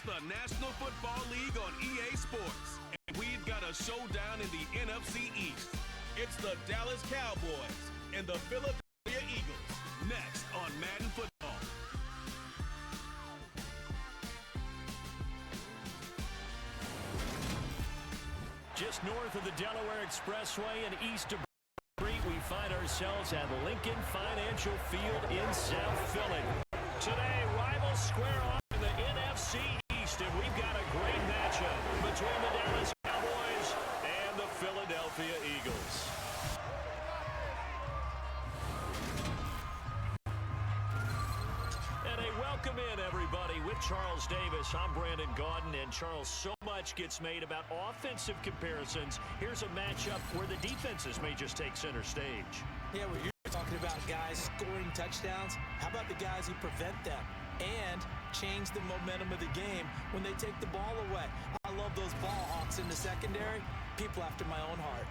It's the National Football League on EA Sports, and we've got a showdown in the NFC East. It's the Dallas Cowboys and the Philadelphia Eagles, next on Madden Football. Just north of the Delaware Expressway and east of Street, we find ourselves at Lincoln Financial Field in South Philly. Today, rivals square off in the NFC East, and we've got a great matchup between the Dallas Cowboys and the Philadelphia Eagles. And a welcome in, everybody, with Charles Davis. I'm Brandon Gaudin, and Charles, so much gets made about offensive comparisons. Here's a matchup where the defenses may just take center stage. Yeah, well, you're talking about guys scoring touchdowns. How about the guys who prevent them and change the momentum of the game when they take the ball away? I love those ball hawks in the secondary. People after my own heart.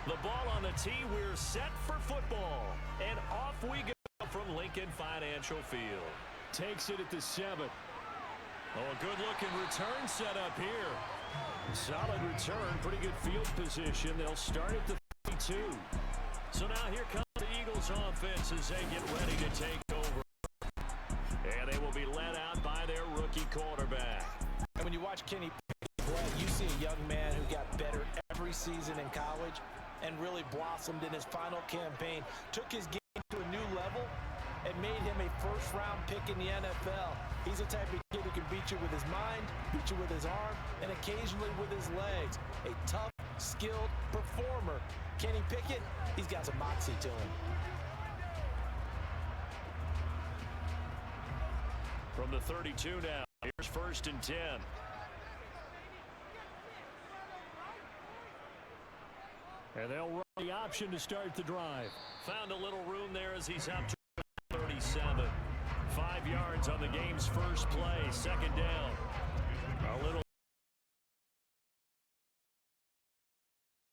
The ball on the tee, we're set for football. And off we go from Lincoln Financial Field. Takes it at the 7. Oh, a good-looking return set up here. Solid return, pretty good field position. They'll start at the 32. So now here comes the Eagles offense as they get ready to take over. And they will be led out by their rookie quarterback. And when you watch Kenny play, you see a young man who got better every season in college and really blossomed in his final campaign, took his game to a new level, and made him a first-round pick in the NFL. He's the type of kid who can beat you with his mind, beat you with his arm, and occasionally with his legs. A tough, skilled performer. Kenny Pickett, he's got some moxie to him. From the 32 now, here's 1st and 10. And they'll run the option to start the drive. Found a little room there as he's out to 37. 5 yards on the game's first play. 2nd down. A little.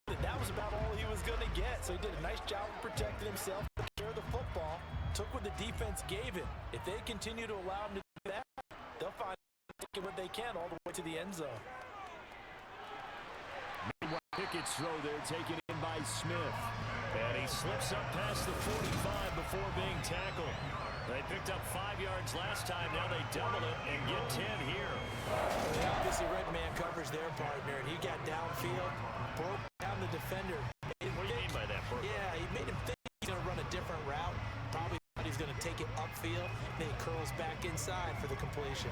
That was about all he was going to get. So he did a nice job of protecting himself, took care of the football, took what the defense gave him. If they continue to allow him to do that, they'll find what they can all the way to the end zone. Meanwhile, Pickett's throw there taken in by Smith. And he slips up past the 45 before being tackled. They picked up 5 yards last time. Now they double it and get 10 here. Well, they obviously red man covers their partner, and he got downfield, broke down the defender. What do you mean by that, Bert? Yeah, he made him think he's going to run a different route. Probably thought he's going to take it upfield. Then he curls back inside for the completion.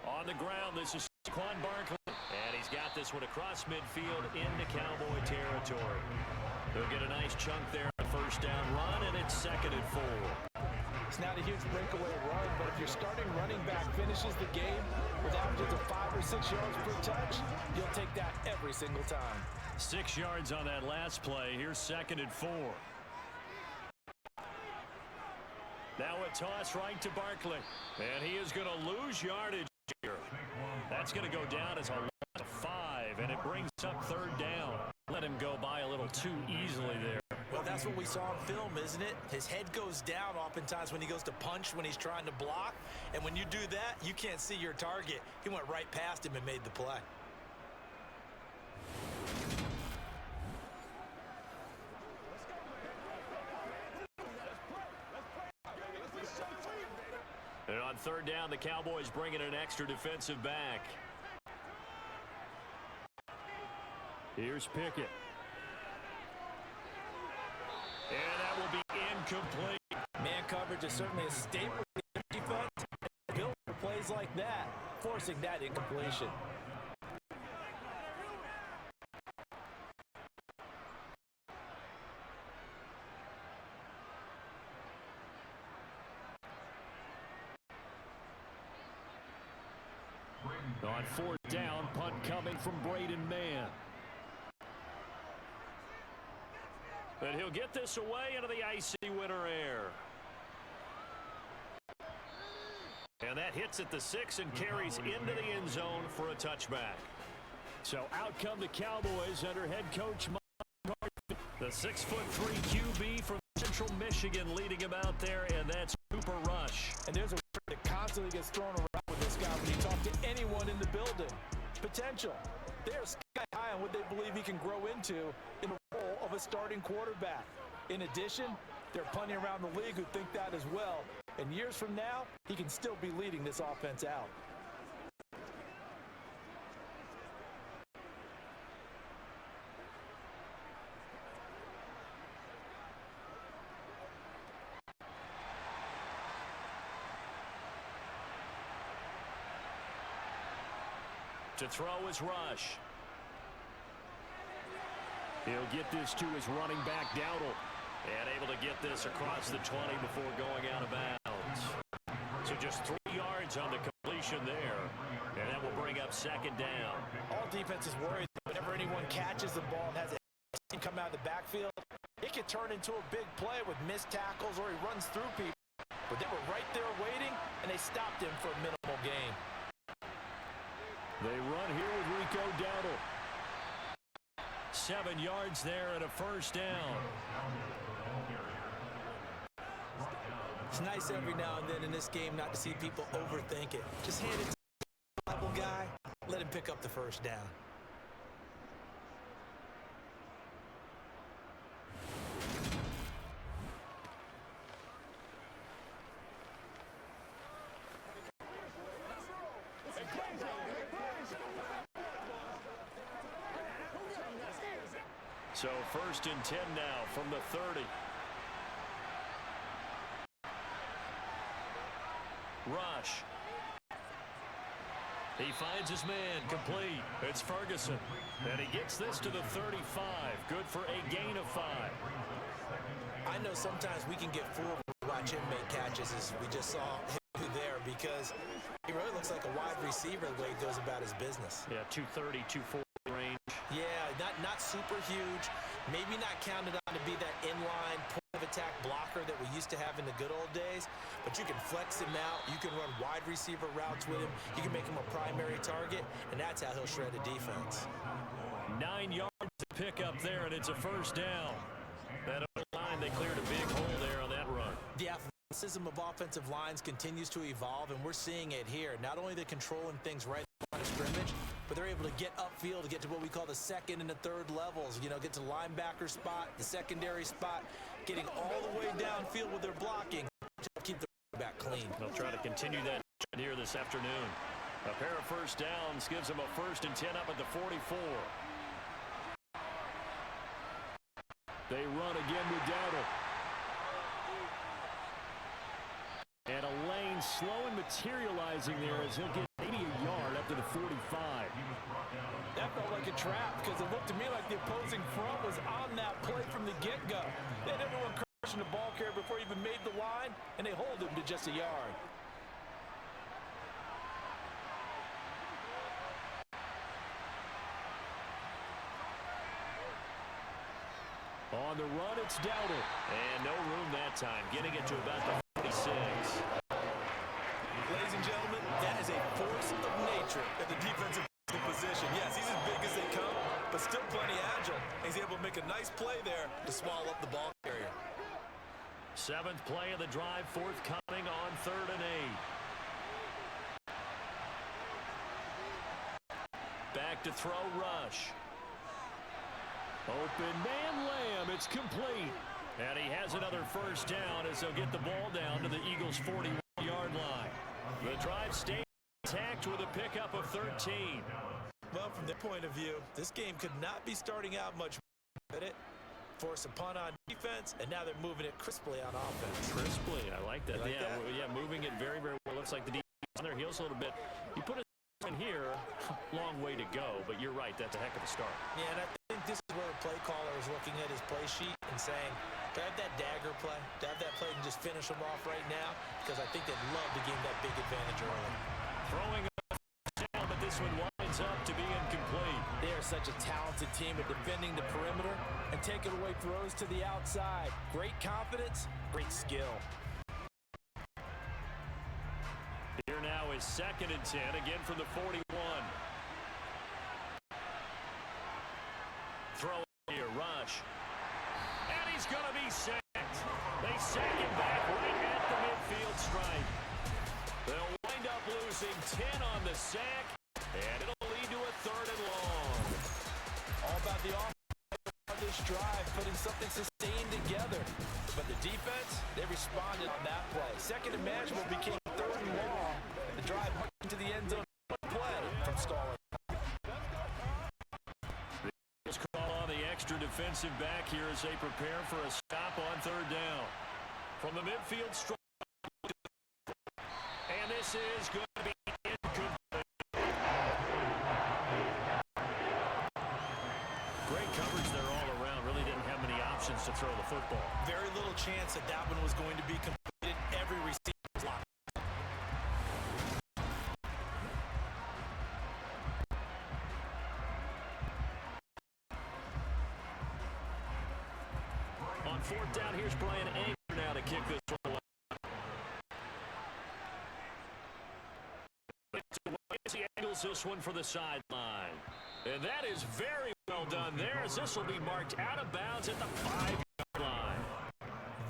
On the ground, this is Quan Barkley. And he's got this one across midfield into Cowboy territory. They'll get a nice chunk there, a 1st down run, and it's 2nd and 4. It's not a huge breakaway run, but if your starting running back finishes the game with averages of 5 or 6 yards per touch, you'll take that every single time. 6 yards on that last play. Here's 2nd and 4. Now a toss right to Barkley. And he is going to lose yardage here. That's going to go down as a 5, and it brings up 3rd down. Let him go by a little too easily there. Well, that's what we saw in film, isn't it? His head goes down oftentimes when he goes to punch, when he's trying to block. And when you do that, you can't see your target. He went right past him and made the play. On third down, the Cowboys bring in an extra defensive back. Here's Pickett. And that will be incomplete. Man coverage is certainly a staple of the defense. Built for plays like that, forcing that incompletion. On fourth down, punt coming from Braden Mann. And he'll get this away into the icy winter air. And that hits at the 6 and carries into the end zone for a touchback. So out come the Cowboys under head coach Mike McCarthy. The 6'3" QB from Central Michigan leading him out there, and that's Cooper Rush. And there's a word that constantly gets thrown around with this guy when you talk to anyone in the building. Potential. They're sky high on what they believe he can grow into in the role of a starting quarterback. In addition, there are plenty around the league who think that as well. And years from now, he can still be leading this offense out. To throw is Rush. He'll get this to his running back, Dowdle. And able to get this across the 20 before going out of bounds. So just 3 yards on the completion there. And that will bring up second down. All defenses worry that whenever anyone catches the ball and has a come out of the backfield, it could turn into a big play with missed tackles or he runs through people. But they were right there waiting, and they stopped him for a minimal gain. They run here with Rico Dowdle. 7 yards there and a first down. It's nice every now and then in this game not to see people overthink it. Just hand it to the level guy, let him pick up the first down. So first and 10 now from the 30. Rush. He finds his man complete. It's Ferguson. And he gets this to the 35. Good for a gain of 5. I know sometimes we can get fooled when we watch him make catches, as we just saw him do there, because he really looks like a wide receiver the way he goes about his business. Yeah, 230, 240 range. Yeah, not super huge. Maybe not counted on to be that inline point-of-attack blocker that we used to have in the good old days, but you can flex him out. You can run wide receiver routes with him. You can make him a primary target, and that's how he'll shred a defense. 9 yards to pick up there, and it's a first down. That other line, they cleared a big hole there on that run. The athleticism of offensive lines continues to evolve, and we're seeing it here. Not only they're controlling things right at the line of scrimmage, but they're able to get upfield to get to what we call the second and the third levels. You know, get to the linebacker spot, the secondary spot, getting all the way downfield with their blocking to keep the back clean. They'll try to continue that here this afternoon. A pair of first downs gives them a first and 10 up at the 44. They run again with Dowdle. And a lane slow and materializing there as he'll get 80 a yard up to the 45. That felt like a trap because it looked to me like the opposing front was on that play from the get-go. They had everyone crushing the ball carrier before he even made the line, and they hold him to just a yard. On the run, it's Dowdle. And no room that time, getting it to about the 46. Ladies and gentlemen, that is a force of nature at the defensive position. Yes, he's as big as they come, but still plenty agile. He's able to make a nice play there to swallow up the ball carrier. 7th play of the drive, forthcoming on 3rd and 8. Back to throw, Rush. Open man, Lamb. It's complete. And he has another first down as they'll get the ball down to the Eagles' 41-yard line. The drive stayed intact with a pickup of 13. Well, from their point of view, this game could not be starting out much better. Force a punt on defense, and now they're moving it crisply on offense. Crisply, I like that. Like that? Yeah, moving it very, very well. Looks like the defense on their heels a little bit. You put it in here, long way to go, but you're right, that's a heck of a start. Yeah, and I think this is where the play caller is looking at his play sheet and saying, do I have that dagger play? Do I have that play and just finish them off right now? Because I think they'd love to gain that big advantage early. Throwing down, but this one winds up to be incomplete. They are such a talented team at defending the perimeter and taking away throws to the outside. Great confidence, great skill. Here now is 2nd and 10, again from the 41. Throw here, rush. And he's going to be sacked. They sack him back right at the midfield stripe. They'll wind up losing 10 on the sack, and it'll lead to a 3rd and long. All about the offense on this drive, putting something sustained together. But the defense, they responded on that play. 2nd and manageable became 3rd and long. The drive into the end zone play from Stalling. Let's call on the extra defensive back here as they prepare for a stop on 3rd down. From the midfield stripe. And this is going to be incomplete. Great coverage there all around. Really didn't have many options to throw the football. Very little chance that that one was going to be completed. Every receiver block. On 4th down, here's Brian Anger now to kick this one away. He angles this one for the sideline. And that is very well done there, as this will be marked out of bounds at the 5-yard line.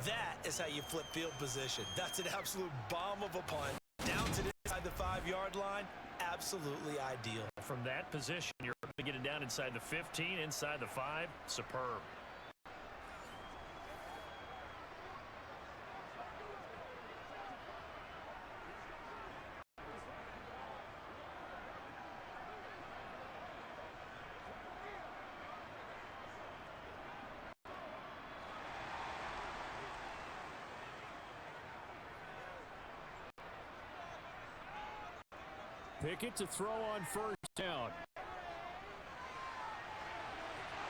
That is how you flip field position. That's an absolute bomb of a punt. Down to inside the 5-yard line. Absolutely ideal. From that position, you're able to get it down inside the 15, inside the 5. Superb. Pickett to throw on 1st down.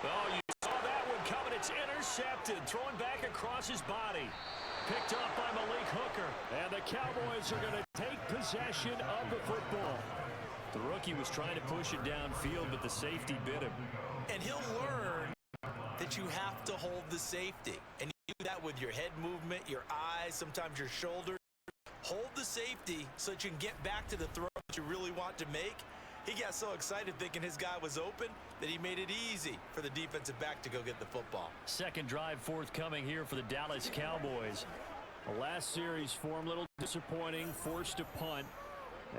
Oh, you saw that one coming. It's intercepted. Throwing back across his body. Picked up by Malik Hooker. And the Cowboys are going to take possession of the football. The rookie was trying to push it downfield, but the safety bit him. And he'll learn that you have to hold the safety. And you do that with your head movement, your eyes, sometimes your shoulders. Hold the safety so that you can get back to the throw that you really want to make. He got so excited thinking his guy was open that he made it easy for the defensive back to go get the football. 2nd drive forthcoming here for the Dallas Cowboys. The last series for him, a little disappointing, forced a punt.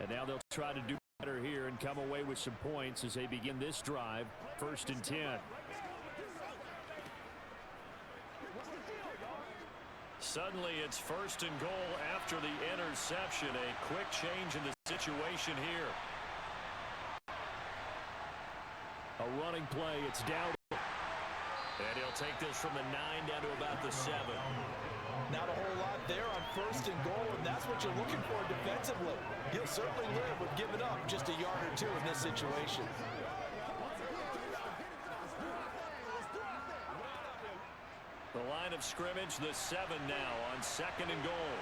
And now they'll try to do better here and come away with some points as they begin this drive. 1st and 10. Suddenly it's 1st and goal after the interception. A quick change in the situation here. A running play. It's down. And he'll take this from the 9 down to about the 7. Not a whole lot there on 1st and goal, and that's what you're looking for defensively. He'll certainly live with giving up just a yard or 2 in this situation. The line of scrimmage, the 7 now on 2nd and goal.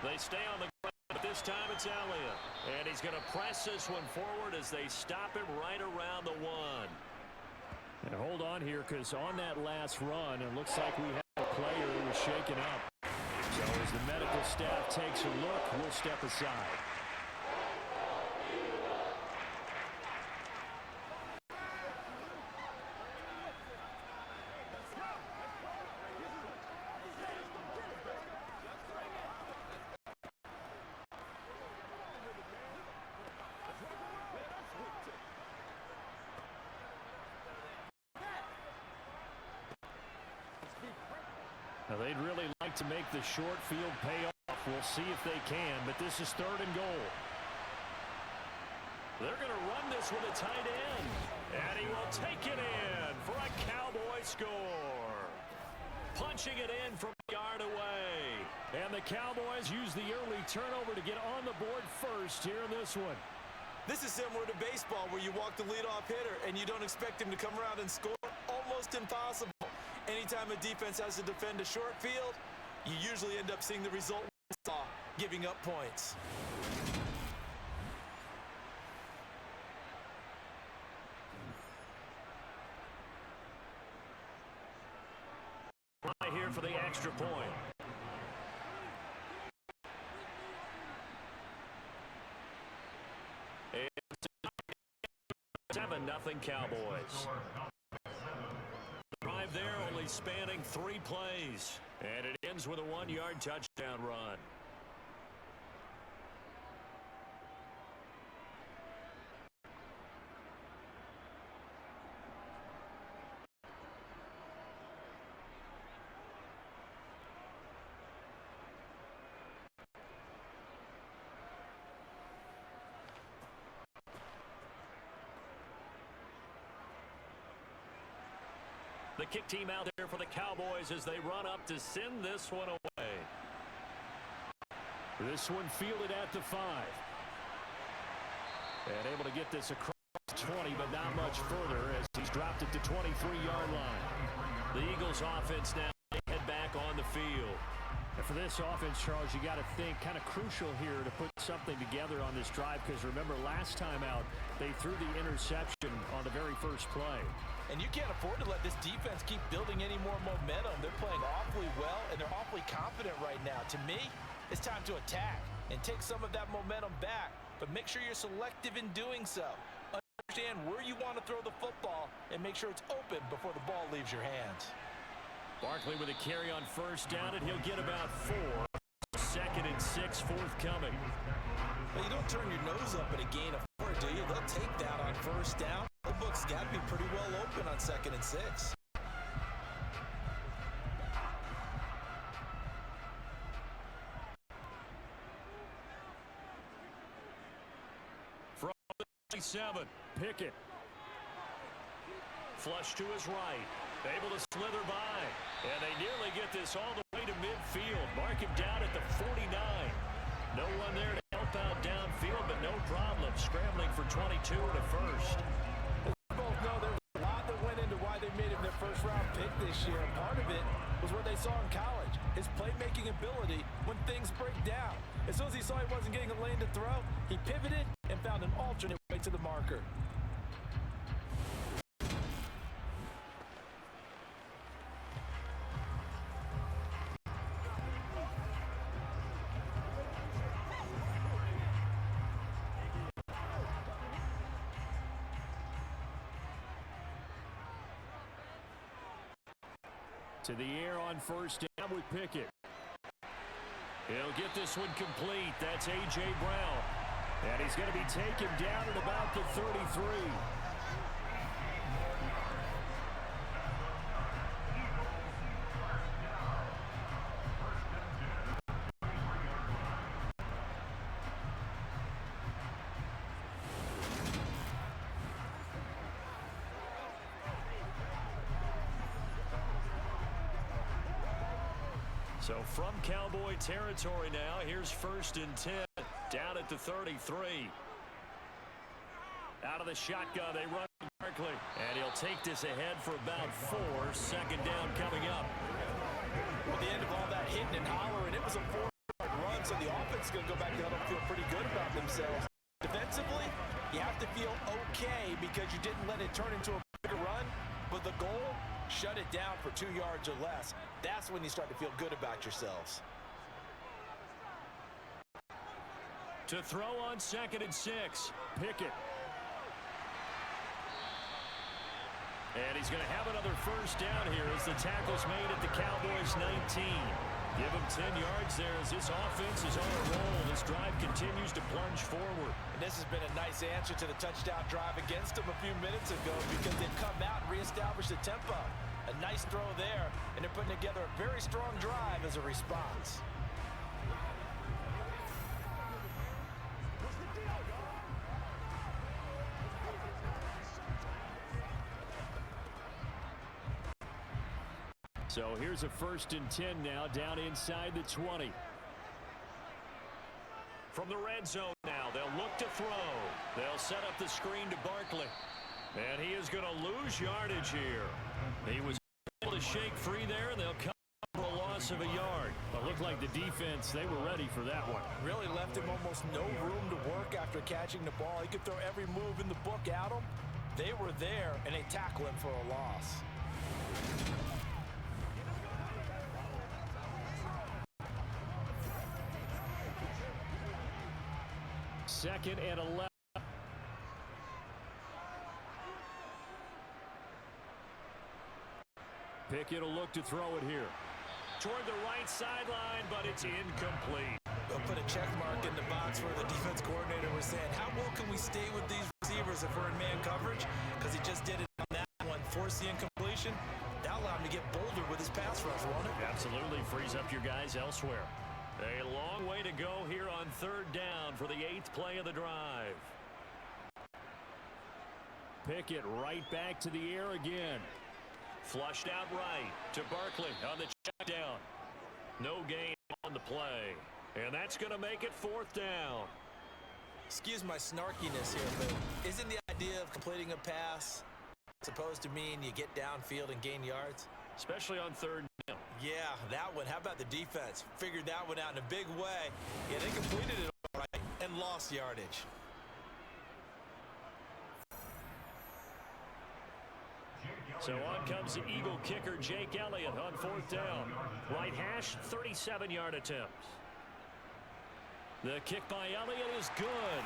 They stay on the ground, but this time it's Elliott. And he's going to press this one forward as they stop him right around the 1. And hold on here, because on that last run, it looks like we have a player who was shaken up. So as the medical staff takes a look, we'll step aside. Now they'd really like to make the short field pay off. We'll see if they can, but this is 3rd and goal. They're going to run this with a tight end. And he will take it in for a Cowboy score. Punching it in from a yard away. And the Cowboys use the early turnover to get on the board first here in this one. This is similar to baseball where you walk the leadoff hitter and you don't expect him to come around and score. Almost impossible. Anytime a defense has to defend a short field, you usually end up seeing the result giving up points. Right here for the extra point. It's 7-0 Cowboys. Drive there only spanning 3 plays. And it ends with a 1-yard touchdown run. The kick team out there for the Cowboys as they run up to send this one away. This one fielded at the 5. And able to get this across 20, but not much further as he's dropped it to 23-yard line. The Eagles offense now head back on the field. And for this offense, Charles, you got to think kind of crucial here to put something together on this drive because remember last time out they threw the interception on the very first play. And you can't afford to let this defense keep building any more momentum. They're playing awfully well, and they're awfully confident right now. To me, it's time to attack and take some of that momentum back, but make sure you're selective in doing so. Understand where you want to throw the football and make sure it's open before the ball leaves your hands. Barkley with a carry on first down, and he'll get about 4. 2nd and 6 forthcoming. Well, you don't turn your nose up at a gain of 4, do you? They'll take that on first down. The book's got to be pretty well open on 2nd and 6. From the 27, Pickett. Flush to his right. Able to slither by. And they nearly get this all the way to midfield. Mark him down at the 49. No one there to help out downfield, but no problem. Scrambling for 22 and a first. No, there was a lot that went into why they made him their first-round pick this year. And part of it was what they saw in college, his playmaking ability when things break down. As soon as he saw he wasn't getting a lane to throw, he pivoted and found an alternate way to the marker. To the air on first down with Pickett. He'll get this one complete. That's A.J. Brown. And he's going to be taken down at about the 33. So from Cowboy territory now, here's 1st and 10, down at the 33. Out of the shotgun, they run Barkley, and he'll take this ahead for about 4. 2nd down coming up. At the end of all that hitting and hollering, it was a 4-yard run, so the offense is going to go back to huddle and feel pretty good about themselves. Defensively, you have to feel okay because you didn't let it turn into a bigger run, but the goal, shut it down for 2 yards or less. That's when you start to feel good about yourselves. To throw on 2nd and 6, Pickett. And he's going to have another first down here as the tackle's made at the Cowboys' 19. Give him 10 yards there as this offense is on a roll. This drive continues to plunge forward. And this has been a nice answer to the touchdown drive against them a few minutes ago because they've come out and reestablished the tempo. A nice throw there, and they're putting together a very strong drive as a response. So here's a 1st and 10 now, down inside the 20. From the red zone now, they'll look to throw. They'll set up the screen to Barkley. And he is going to lose yardage here. He was able to shake free there, and they'll come for a loss of a yard. But looked like the defense, they were ready for that one. Really left him almost no room to work after catching the ball. He could throw every move in the book at him. They were there, and they tackle him for a loss. 2nd and 11. Pickett will look to throw it here. Toward the right sideline, but it's incomplete. They'll put a check mark in the box where the defense coordinator was saying, how well can we stay with these receivers if we're in man coverage? Because he just did it on that one, forced the incompletion. That allowed him to get bolder with his pass rush, won't it? Absolutely frees up your guys elsewhere. A long way to go here on 3rd down for the 8th play of the drive. Pickett right back to the air again. Flushed out right to Barkley on the check down. No gain on the play. And that's going to make it 4th down. Excuse my snarkiness here, but isn't the idea of completing a pass supposed to mean you get downfield and gain yards? Especially on 3rd down. Yeah, that one. How about the defense? Figured that one out in a big way. Yeah, they completed it all right and lost yardage. So on comes the Eagle kicker, Jake Elliott, on 4th down. Right hash, 37-yard attempt. The kick by Elliott is good.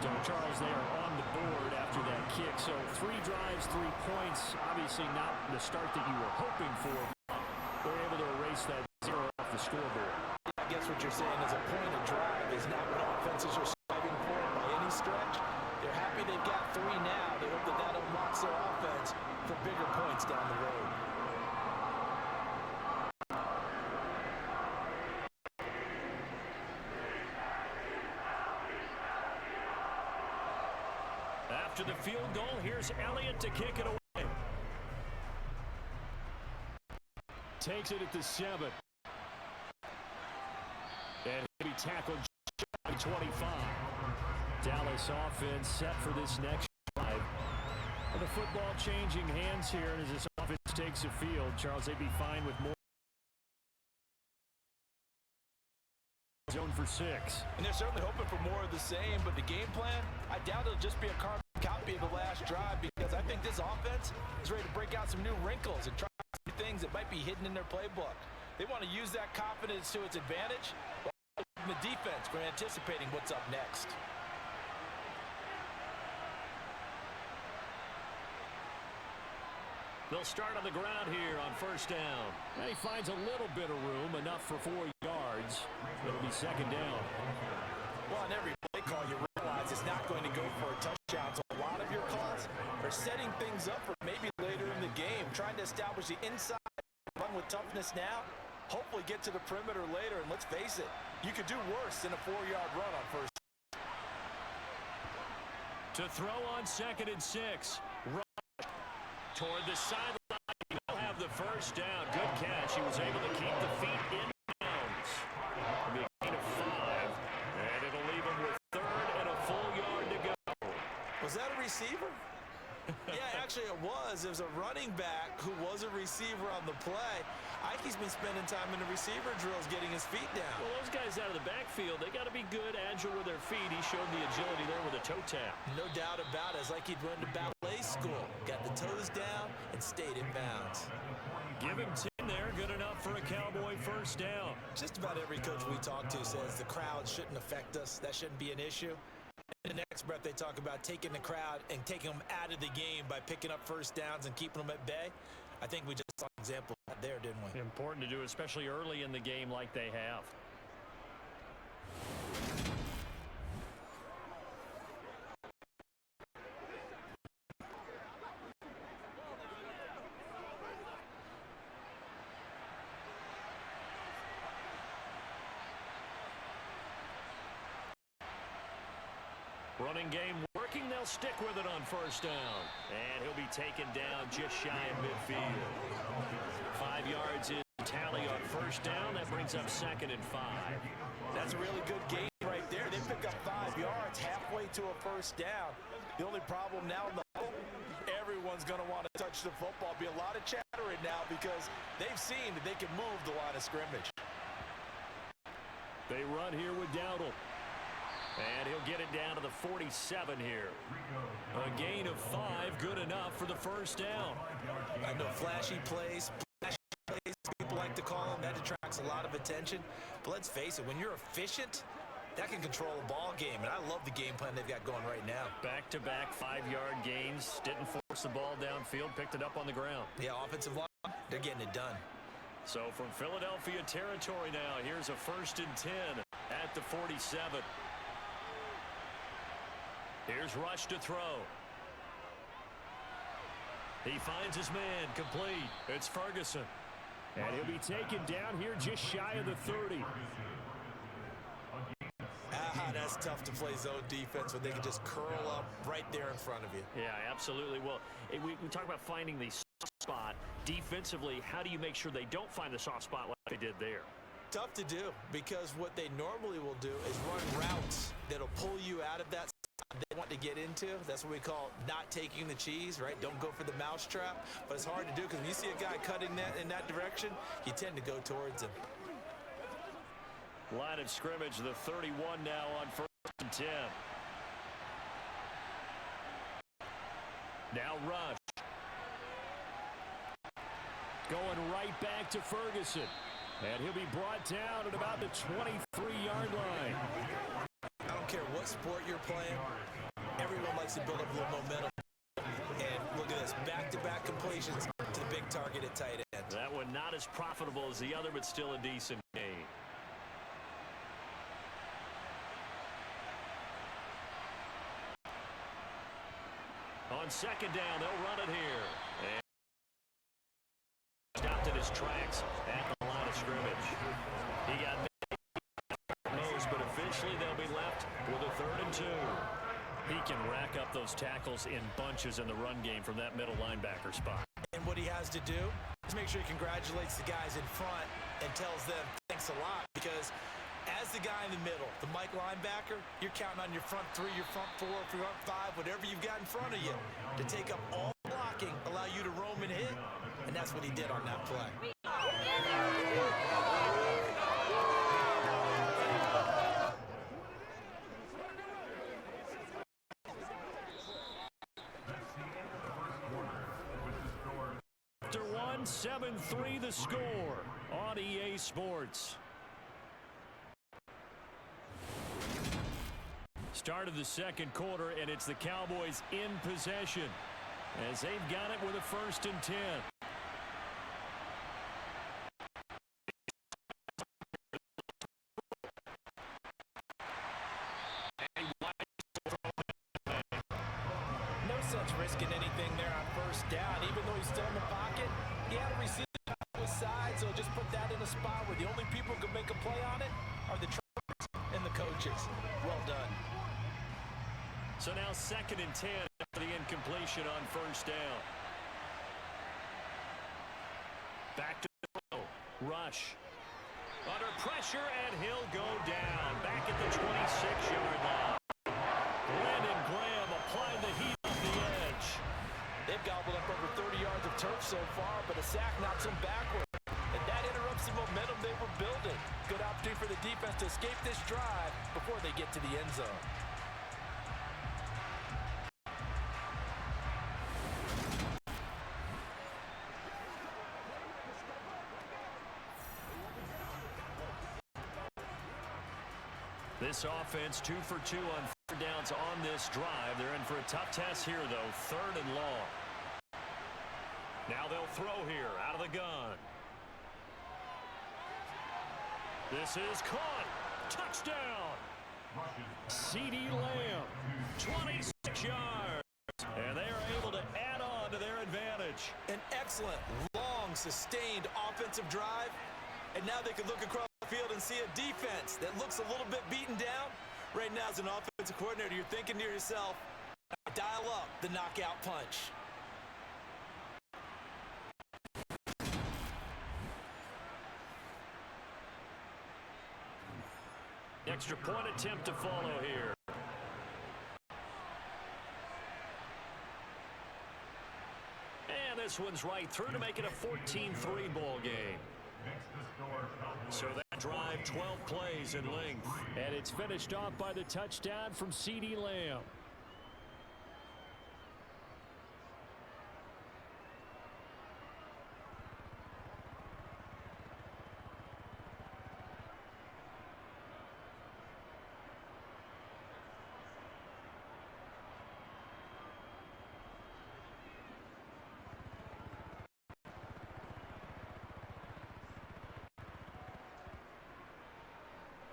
So Charles, they are on the board after that kick. So 3 drives, 3 points. Obviously not the start that you were hoping for. They're able to erase that 0 off the scoreboard. I guess what you're saying is a point of drive is not what offenses are striving for by any stretch. They're happy they've got 3 now. They hope that unlocks their offense for bigger points down the road. After the field goal, here's Elliott to kick it away. Takes it at the 7. And he'll be tackled at 25. Dallas offense set for this next drive. And the football changing hands here as this offense takes the field. Charles, they'd be fine with more. Zone for 6. And they're certainly hoping for more of the same, but the game plan, I doubt it'll just be a carbon copy of the last drive, because I think this offense is ready to break out some new wrinkles and try some things that might be hidden in their playbook. They want to use that confidence to its advantage, while the defense for anticipating what's up next. They'll start on the ground here on 1st down. And he finds a little bit of room, enough for 4 yards. It'll be 2nd down. Well, on every play call, you realize it's not going to go for a touchdown. So a lot of your calls are setting things up for maybe later in the game, trying to establish the inside, run with toughness now, hopefully get to the perimeter later. And let's face it, you could do worse than a 4-yard run on 1st. To throw on 2nd and 6. Toward the sideline, he'll have the 1st down. Good catch. He was able to keep the feet in bounds. It'll be a gain of 5, and it'll leave him with 3rd and a full yard to go. Was that a receiver? Yeah, actually it was. It was a running back who was a receiver on the play. Ikey's been spending time in the receiver drills getting his feet down. Well, those guys out of the backfield, they got to be good, agile with their feet. He showed the agility there with a toe tap. No doubt about it. It's like he'd run to ballet school. Got the toes down and stayed in bounds. Give him 10 there. Good enough for a Cowboy 1st down. Just about every coach we talk to says the crowd shouldn't affect us. That shouldn't be an issue. In the next breath, they talk about taking the crowd and taking them out of the game by picking up 1st downs and keeping them at bay. I think we just saw an example of that there, didn't we? Important to do, especially early in the game like they have. Running game working. They'll stick with it on first down. And he'll be taken down just shy of midfield. 5 yards is the tally on first down. That brings up 2nd and 5. That's a really good game right there. They pick up 5 yards halfway to a first down. The only problem now in the huddle, everyone's going to want to touch the football. Be a lot of chattering now because they've seen that they can move the line of scrimmage. They run here with Dowdle. And he'll get it down to the 47 here. A gain of 5, good enough for the first down. I know flashy plays, people like to call them. That attracts a lot of attention. But let's face it, when you're efficient, that can control a ball game. And I love the game plan they've got going right now. Back-to-back 5-yard gains. Didn't force the ball downfield. Picked it up on the ground. Yeah, offensive line, they're getting it done. So from Philadelphia territory now, here's a 1st and 10 at the 47. Here's Rush to throw. He finds his man complete. It's Ferguson. And he'll be taken down here just shy of the 30. That's tough to play zone defense when they can just curl up right there in front of you. Yeah, absolutely. Well, we talk about finding the soft spot. Defensively, how do you make sure they don't find the soft spot like they did there? Tough to do because what they normally will do is run routes that'll pull you out of that they want to get into. That's what we call not taking the cheese, right? Don't go for the mousetrap. But it's hard to do because when you see a guy cutting that in that direction, you tend to go towards him. Line of scrimmage, the 31 now on 1st and 10. Now Rush. Going right back to Ferguson. And he'll be brought down at about the 23-yard line. I don't care what sport you're playing. Everyone likes to build up a little momentum. And look at this, back-to-back completions to the big target at tight end. That one not as profitable as the other, but still a decent gain. On 2nd down, they'll run it here. And stopped in his tracks at the line of scrimmage. He got most, but officially they'll be left with a 3rd and 2. He can rack up those tackles in bunches in the run game from that middle linebacker spot. And what he has to do is make sure he congratulates the guys in front and tells them thanks a lot, because as the guy in the middle, the Mike linebacker, you're counting on your front 3, your front 4, your front 5, whatever you've got in front of you to take up all blocking, allow you to roam and hit, and that's what he did on that play. After 7-3 the score on EA Sports. Start of the 2nd quarter, and it's the Cowboys in possession as they've got it with a 1st and 10. No sense risking anything there on 1st down. Even though he's still in the pocket, he had a receiver on his side, so just put that in a spot where the only people who can make a play on it are the trainers and the coaches. Well done. So now 2nd and 10 after the incompletion on 1st down. Back to throw. Rush. Under pressure, and he'll go down. Back at the 26-yard line. Brandon Graham applying the heat on the edge. They've gobbled up over 30 yards of turf so far, but a sack knocks them backward. And that interrupts the momentum they were building. Good opportunity for the defense to escape this drive before they get to the end zone. This offense 2 for 2 on 3rd downs on this drive. They're in for a tough test here, though. 3rd and long. Now they'll throw here out of the gun. This is caught. Touchdown. CeeDee Lamb, 26 yards. And they are able to add on to their advantage. An excellent, long, sustained offensive drive. And now they can look across the field and see a defense that looks a little bit beaten down. Right now, as an offensive offensive coordinator, you're thinking to yourself, dial up the knockout punch. Extra point attempt to follow here. And this one's right through to make it a 14-3 ball game. So that drive, 12 plays in length. And it's finished off by the touchdown from CeeDee Lamb.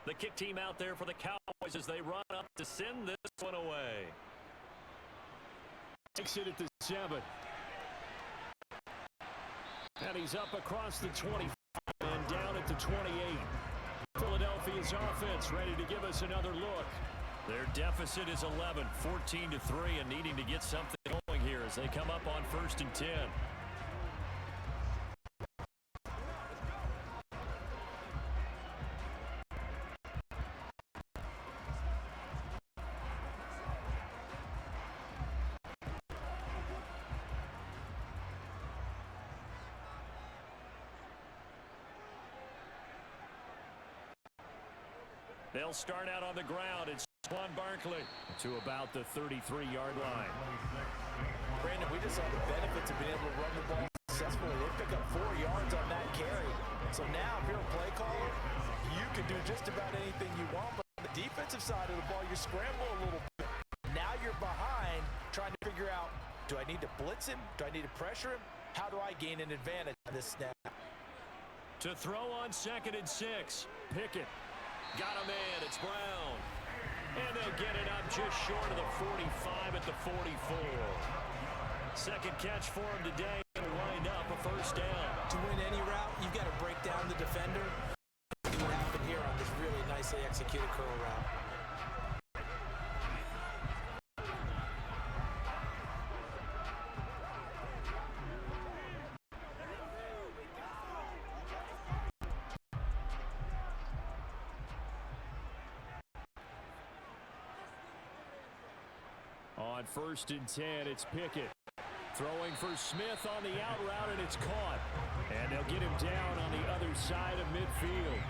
The kick team out there for the Cowboys as they run up to send this one away. Takes it at the 7. And he's up across the 25 and down at the 28. Philadelphia's offense ready to give us another look. Their deficit is 11, 14-3, and needing to get something going here as they come up on 1st and 10. They'll start out on the ground. It's Juan Barkley to about the 33-yard line. Brandon, we just saw the benefits of being able to run the ball successfully. They pick up 4 yards on that carry. So now, if you're a play caller, you can do just about anything you want. But on the defensive side of the ball, you scramble a little bit. Now you're behind trying to figure out, do I need to blitz him? Do I need to pressure him? How do I gain an advantage on this snap? To throw on 2nd and 6. Pickett. Got him in. It's Brown. And they'll get it up just short of the 45 at the 44. Second catch for him today and wind up a 1st down. To win any route, you've got to break down the defender. See what happened here on this really nicely executed curl route. On 1st and 10, it's Pickett. Throwing for Smith on the out route, and it's caught. And they'll get him down on the other side of midfield.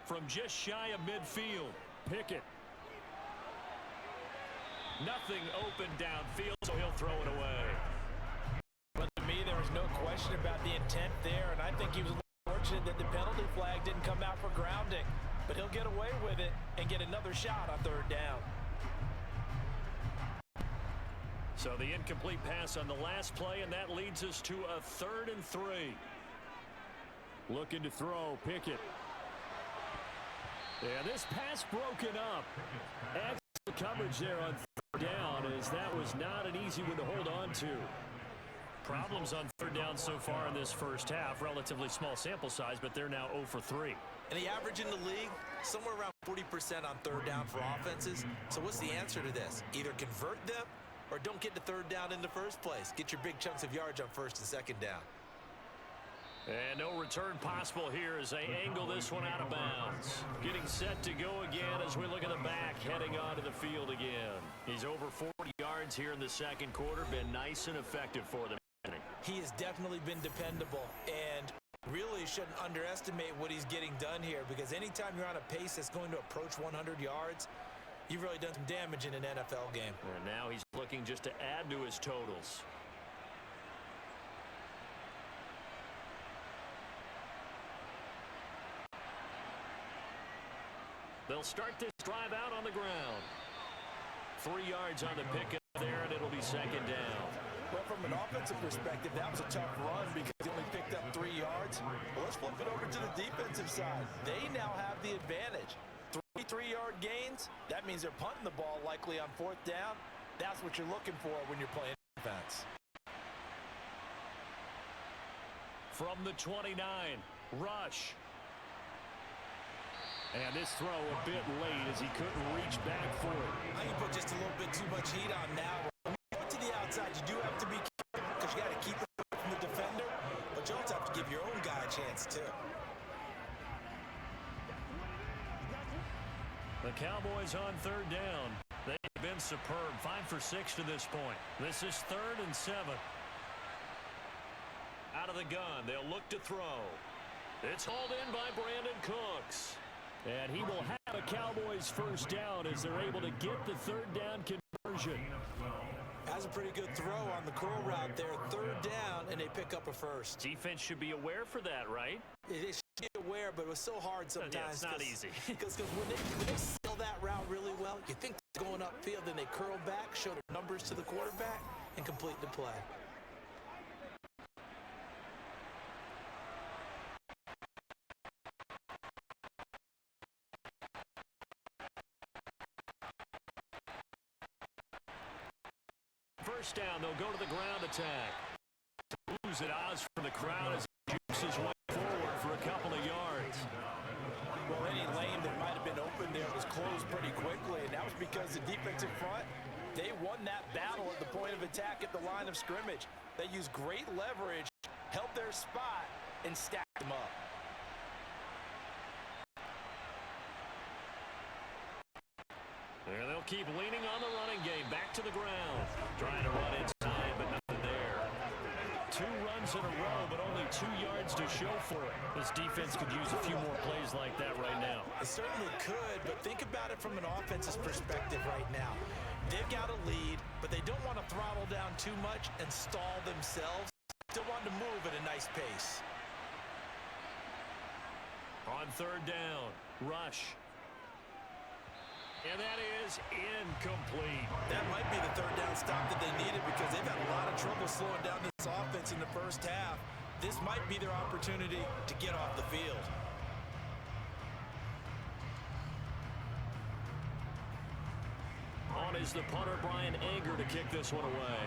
From just shy of midfield, Pickett. Nothing open downfield, so he'll throw it away. But to me, there was no question about the intent there, and I think he was a little fortunate that the penalty flag didn't come out for grounding. But he'll get away with it and get another shot on 3rd down. So the incomplete pass on the last play, and that leads us to a 3rd and 3. Looking to throw, Pickett. Yeah, this pass broken up. Excellent coverage there on 3rd down, as that was not an easy one to hold on to. Problems on 3rd down so far in this first half. Relatively small sample size, but they're now 0 for 3. And the average in the league, somewhere around 40% on 3rd down for offenses. So what's the answer to this? Either convert them or don't get to 3rd down in the first place. Get your big chunks of yards on 1st and 2nd down. And no return possible here as they angle this one out of bounds. Getting set to go again as we look at the back, heading onto the field again. He's over 40 yards here in the 2nd quarter. Been nice and effective for them. He has definitely been dependable, and really shouldn't underestimate what he's getting done here, because anytime you're on a pace that's going to approach 100 yards, you've really done some damage in an NFL game. And now he's looking just to add to his totals. They'll start this drive out on the ground. 3 yards on the pickup there, and it'll be 2nd down. Well, from an offensive perspective, that was a tough run because he only picked up 3 yards. Well, let's flip it over to the defensive side. They now have the advantage. 3 3-yard gains, that means they're punting the ball likely on 4th down. That's what you're looking for when you're playing defense. From the 29, Rush. And this throw a bit late as he couldn't reach back for it. I can put just a little bit too much heat on now. When you get to the outside, you do have to be careful because you got to keep it from the defender, but you also have to give your own guy a chance too. The Cowboys on 3rd down. They've been superb. 5 for 6 to this point. This is 3rd and 7. Out of the gun, they'll look to throw. It's hauled in by Brandon Cooks. And he will have a Cowboys first down as they're able to get the 3rd down conversion. Has a pretty good throw on the curl route there. 3rd down, and they pick up a first. Defense should be aware for that, right? It should be aware, but it was so hard sometimes. Yeah, it's not easy. Because when they sell that route really well, you think they're going upfield, then they curl back, show their numbers to the quarterback, and complete the play. First down, they'll go to the ground attack. Lose at odds for the crowd as he jukes his way forward for a couple of yards. Well, any lane that might have been open there was closed pretty quickly, and that was because the defensive front, they won that battle at the point of attack at the line of scrimmage. They used great leverage, held their spot, and stacked them up. And they'll keep leaning on the running game. Back to the ground. Trying to run inside, but nothing there. 2 runs in a row, but only 2 yards to show for it. This defense could use a few more plays like that right now. It certainly could, but think about it from an offense's perspective right now. They've got a lead, but they don't want to throttle down too much and stall themselves. Still want to move at a nice pace. On 3rd down, Rush. And that is incomplete. That might be the 3rd down stop that they needed because they've had a lot of trouble slowing down this offense in the first half. This might be their opportunity to get off the field. On is the punter, Brian Anger, to kick this one away.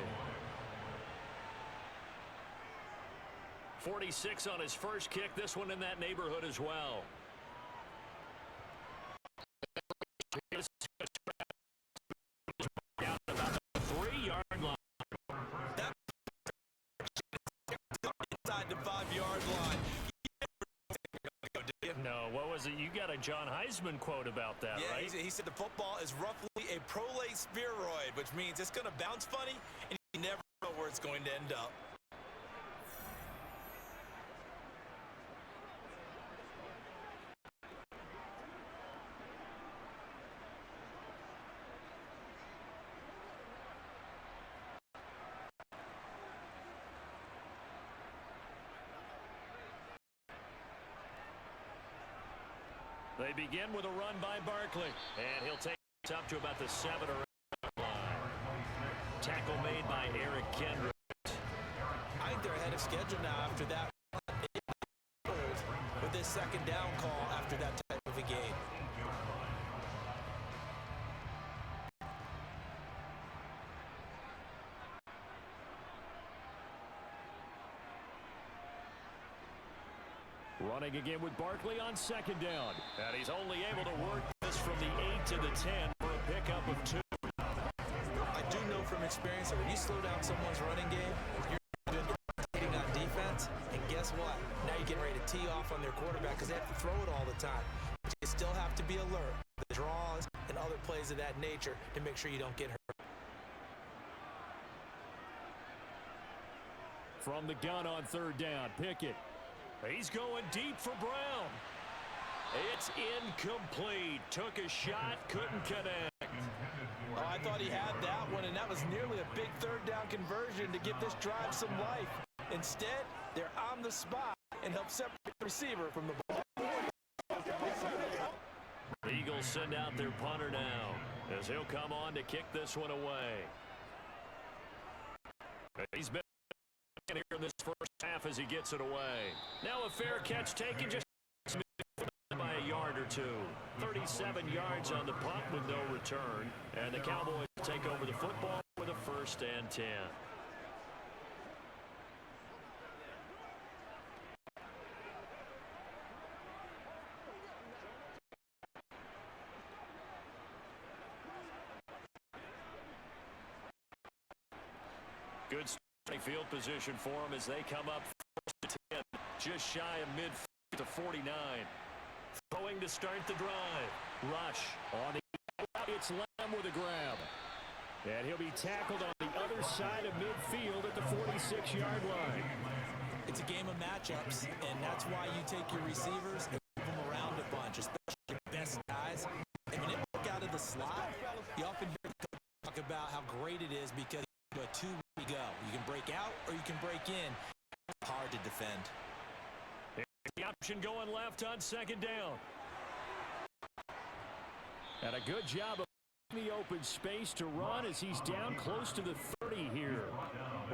46 on his first kick. This one in that neighborhood as well. Down about the 3-yard line. Inside the 5-yard line. No, what was it? You got a John Heisman quote about that, yeah, right? He said the football is roughly a prolate spheroid, which means it's going to bounce funny, and you never know where it's going to end up. They begin with a run by Barkley, and he'll take it up to about the 7 or 8 line. Tackle made by Eric Kendrick. I think they're ahead of schedule now after that with this 2nd down call after that type of a game. Running again with Barkley on 2nd down. And he's only able to work this from the 8 to the 10 for a pickup of 2. I do know from experience that when you slow down someone's running game, you're doing on defense, and guess what? Now you're getting ready to tee off on their quarterback because they have to throw it all the time. You still have to be alert, the draws and other plays of that nature to make sure you don't get hurt. From the gun on 3rd down, Pickett. He's going deep for Brown. It's incomplete. Took a shot, couldn't connect. Oh, I thought he had that one, and that was nearly a big 3rd down conversion to give this drive some life. Instead, they're on the spot and help separate the receiver from the ball. The Eagles send out their punter now as he'll come on to kick this one away. He's been here in this first half as he gets it away. Now a fair catch taken just by a yard or 2. 37 yards on the punt with no return. And the Cowboys take over the football with a 1st and 10. Good starting field position for them as they come up 1st and 10, just shy of midfield to 49. Throwing to start the drive. Rush on the outside. It's Lamb with a grab. And he'll be tackled on the other side of midfield at the 46-yard line. It's a game of matchups, and that's why you take your receivers and move them around a bunch, especially your best guys. And when they work out of the slot, you often hear talk about how great it is because you have a two-way go. You can break out or you can break in. It's hard to defend. The option going left on 2nd down. And a good job of the open space to run as he's down close to the 30 here.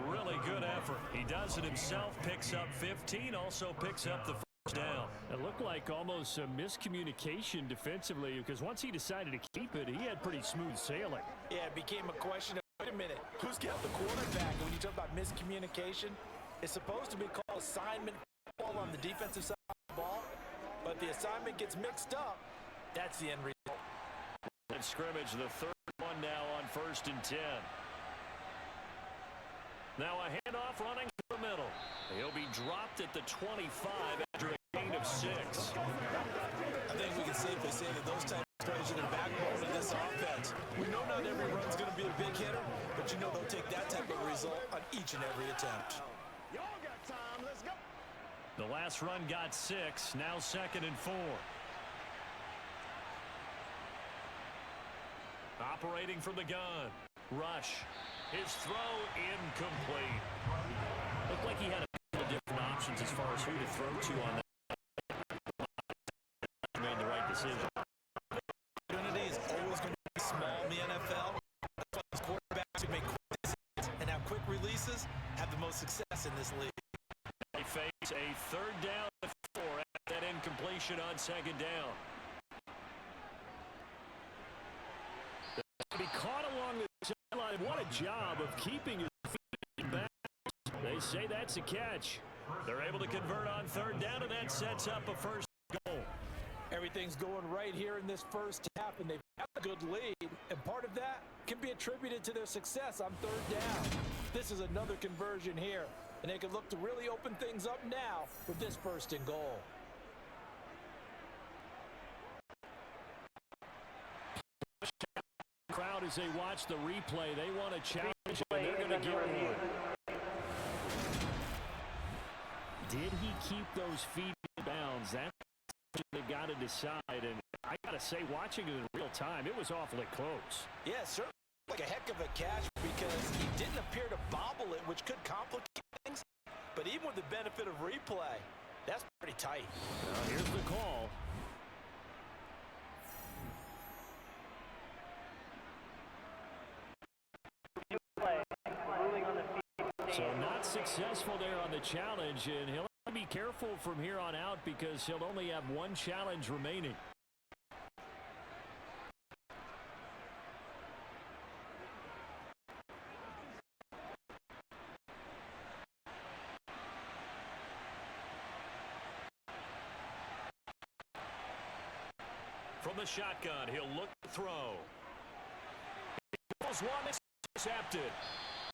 Really good effort. He does it himself, picks up 15, also picks up the 1st down. It looked like almost a miscommunication defensively because once he decided to keep it, he had pretty smooth sailing. Yeah, it became a question of, wait a minute, who's got the quarterback? And when you talk about miscommunication, it's supposed to be called assignment football on the defensive side of the ball, but the assignment gets mixed up. That's the end result. And scrimmage, the 3rd one now on 1st and 10. Now a handoff running to the middle. He'll be dropped at the 25 after a gain of 6. I think we can safely say that those types of plays are the backbone of this offense. We know not every run's going to be a big hitter, but you know they'll take that type of result on each and every attempt. Y'all got time. Let's go. The last run got 6. Now 2nd and 4. Operating from the gun. Rush. His throw incomplete. Looked like he had a couple of different options as far as who to throw to on that. Made the right decision. Opportunity is always going to be small in the NFL. That's why these quarterbacks who make quick decisions and have quick releases have the most success in this league. They face a 3rd down and 4 after that incompletion on 2nd down. Be caught along the sideline. What a job of keeping his feet back. They say that's a catch. They're able to convert on 3rd down, and that sets up a 1st goal. Everything's going right here in this 1st half, and they've got a good lead, and part of that can be attributed to their success on 3rd down. This is another conversion here, and they can look to really open things up now with this 1st and goal. Crowd as they watch the replay, they want to challenge and they're going to get one. Did he keep those feet in bounds? That's what they've got to decide, and I got to say, watching it in real time, it was awfully close. Yeah, certainly like a heck of a catch because he didn't appear to bobble it, which could complicate things, but even with the benefit of replay, that's pretty tight. Now here's the call. So not successful there on the challenge, and he'll have to be careful from here on out because he'll only have one challenge remaining. From the shotgun, he'll look to throw. One intercepted.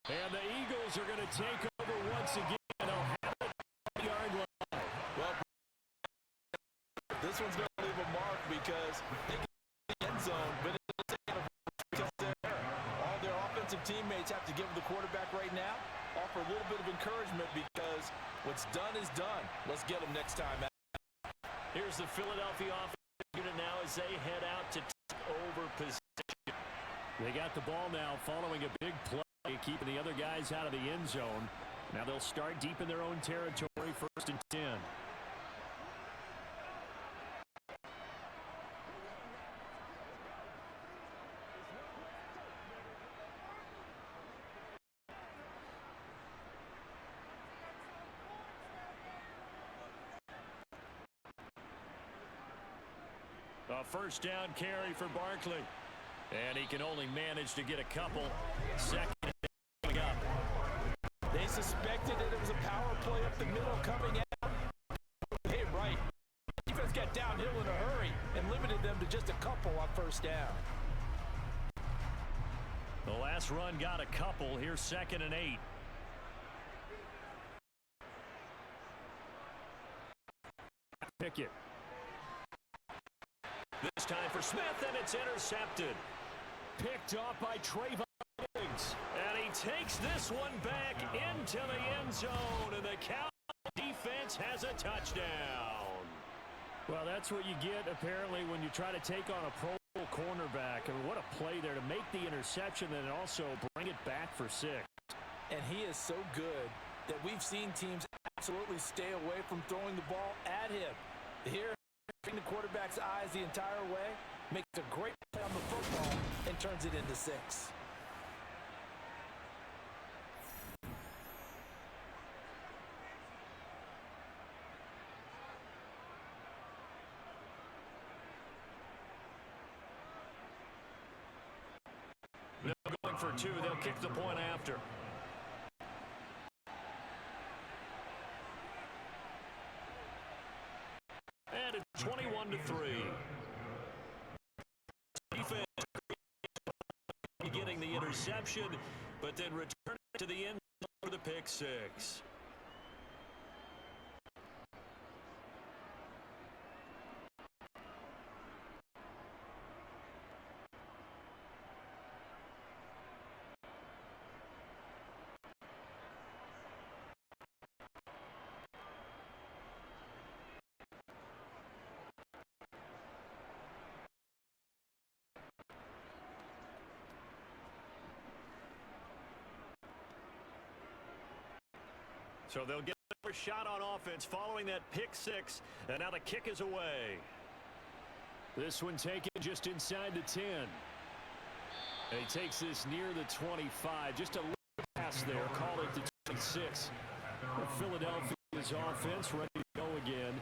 And the Eagles are going to take over once again. They'll have it at the yard line. Well, this one's going to leave a mark because they get the end zone, but it'll take out because all their offensive teammates have to give the quarterback right now, offer a little bit of encouragement because what's done is done. Let's get them next time. Here's the Philadelphia offensive unit now as they head out to take over position. They got the ball now following a big play, keeping the other guys out of the end zone. Now they'll start deep in their own territory, 1st and 10. A first down carry for Barkley. And he can only manage to get a couple. Second coming up. They suspected that it was a power play up the middle coming out. Hey, right. Defense got downhill in a hurry and limited them to just a couple on first down. The last run got a couple. Here's 2nd and 8. Pickett. This time for Smith, and it's intercepted. Picked off by Trayvon Diggs. And he takes this one back into the end zone, and the Cowboys defense has a touchdown. Well, that's what you get, apparently, when you try to take on a pro cornerback. I mean, what a play there to make the interception and also bring it back for 6. And he is so good that we've seen teams absolutely stay away from throwing the ball at him. Here, the quarterback's eyes the entire way, makes a great play on the football, and turns it into 6. They're going for 2. They'll kick the point after. And it's 21-3. Defense getting the interception, but then returning to the end for the pick 6. So they'll get another shot on offense following that pick 6, and now the kick is away. This one taken just inside the 10. And he takes this near the 25. Just a little pass there. Call it the 26. Philadelphia's offense ready to go again.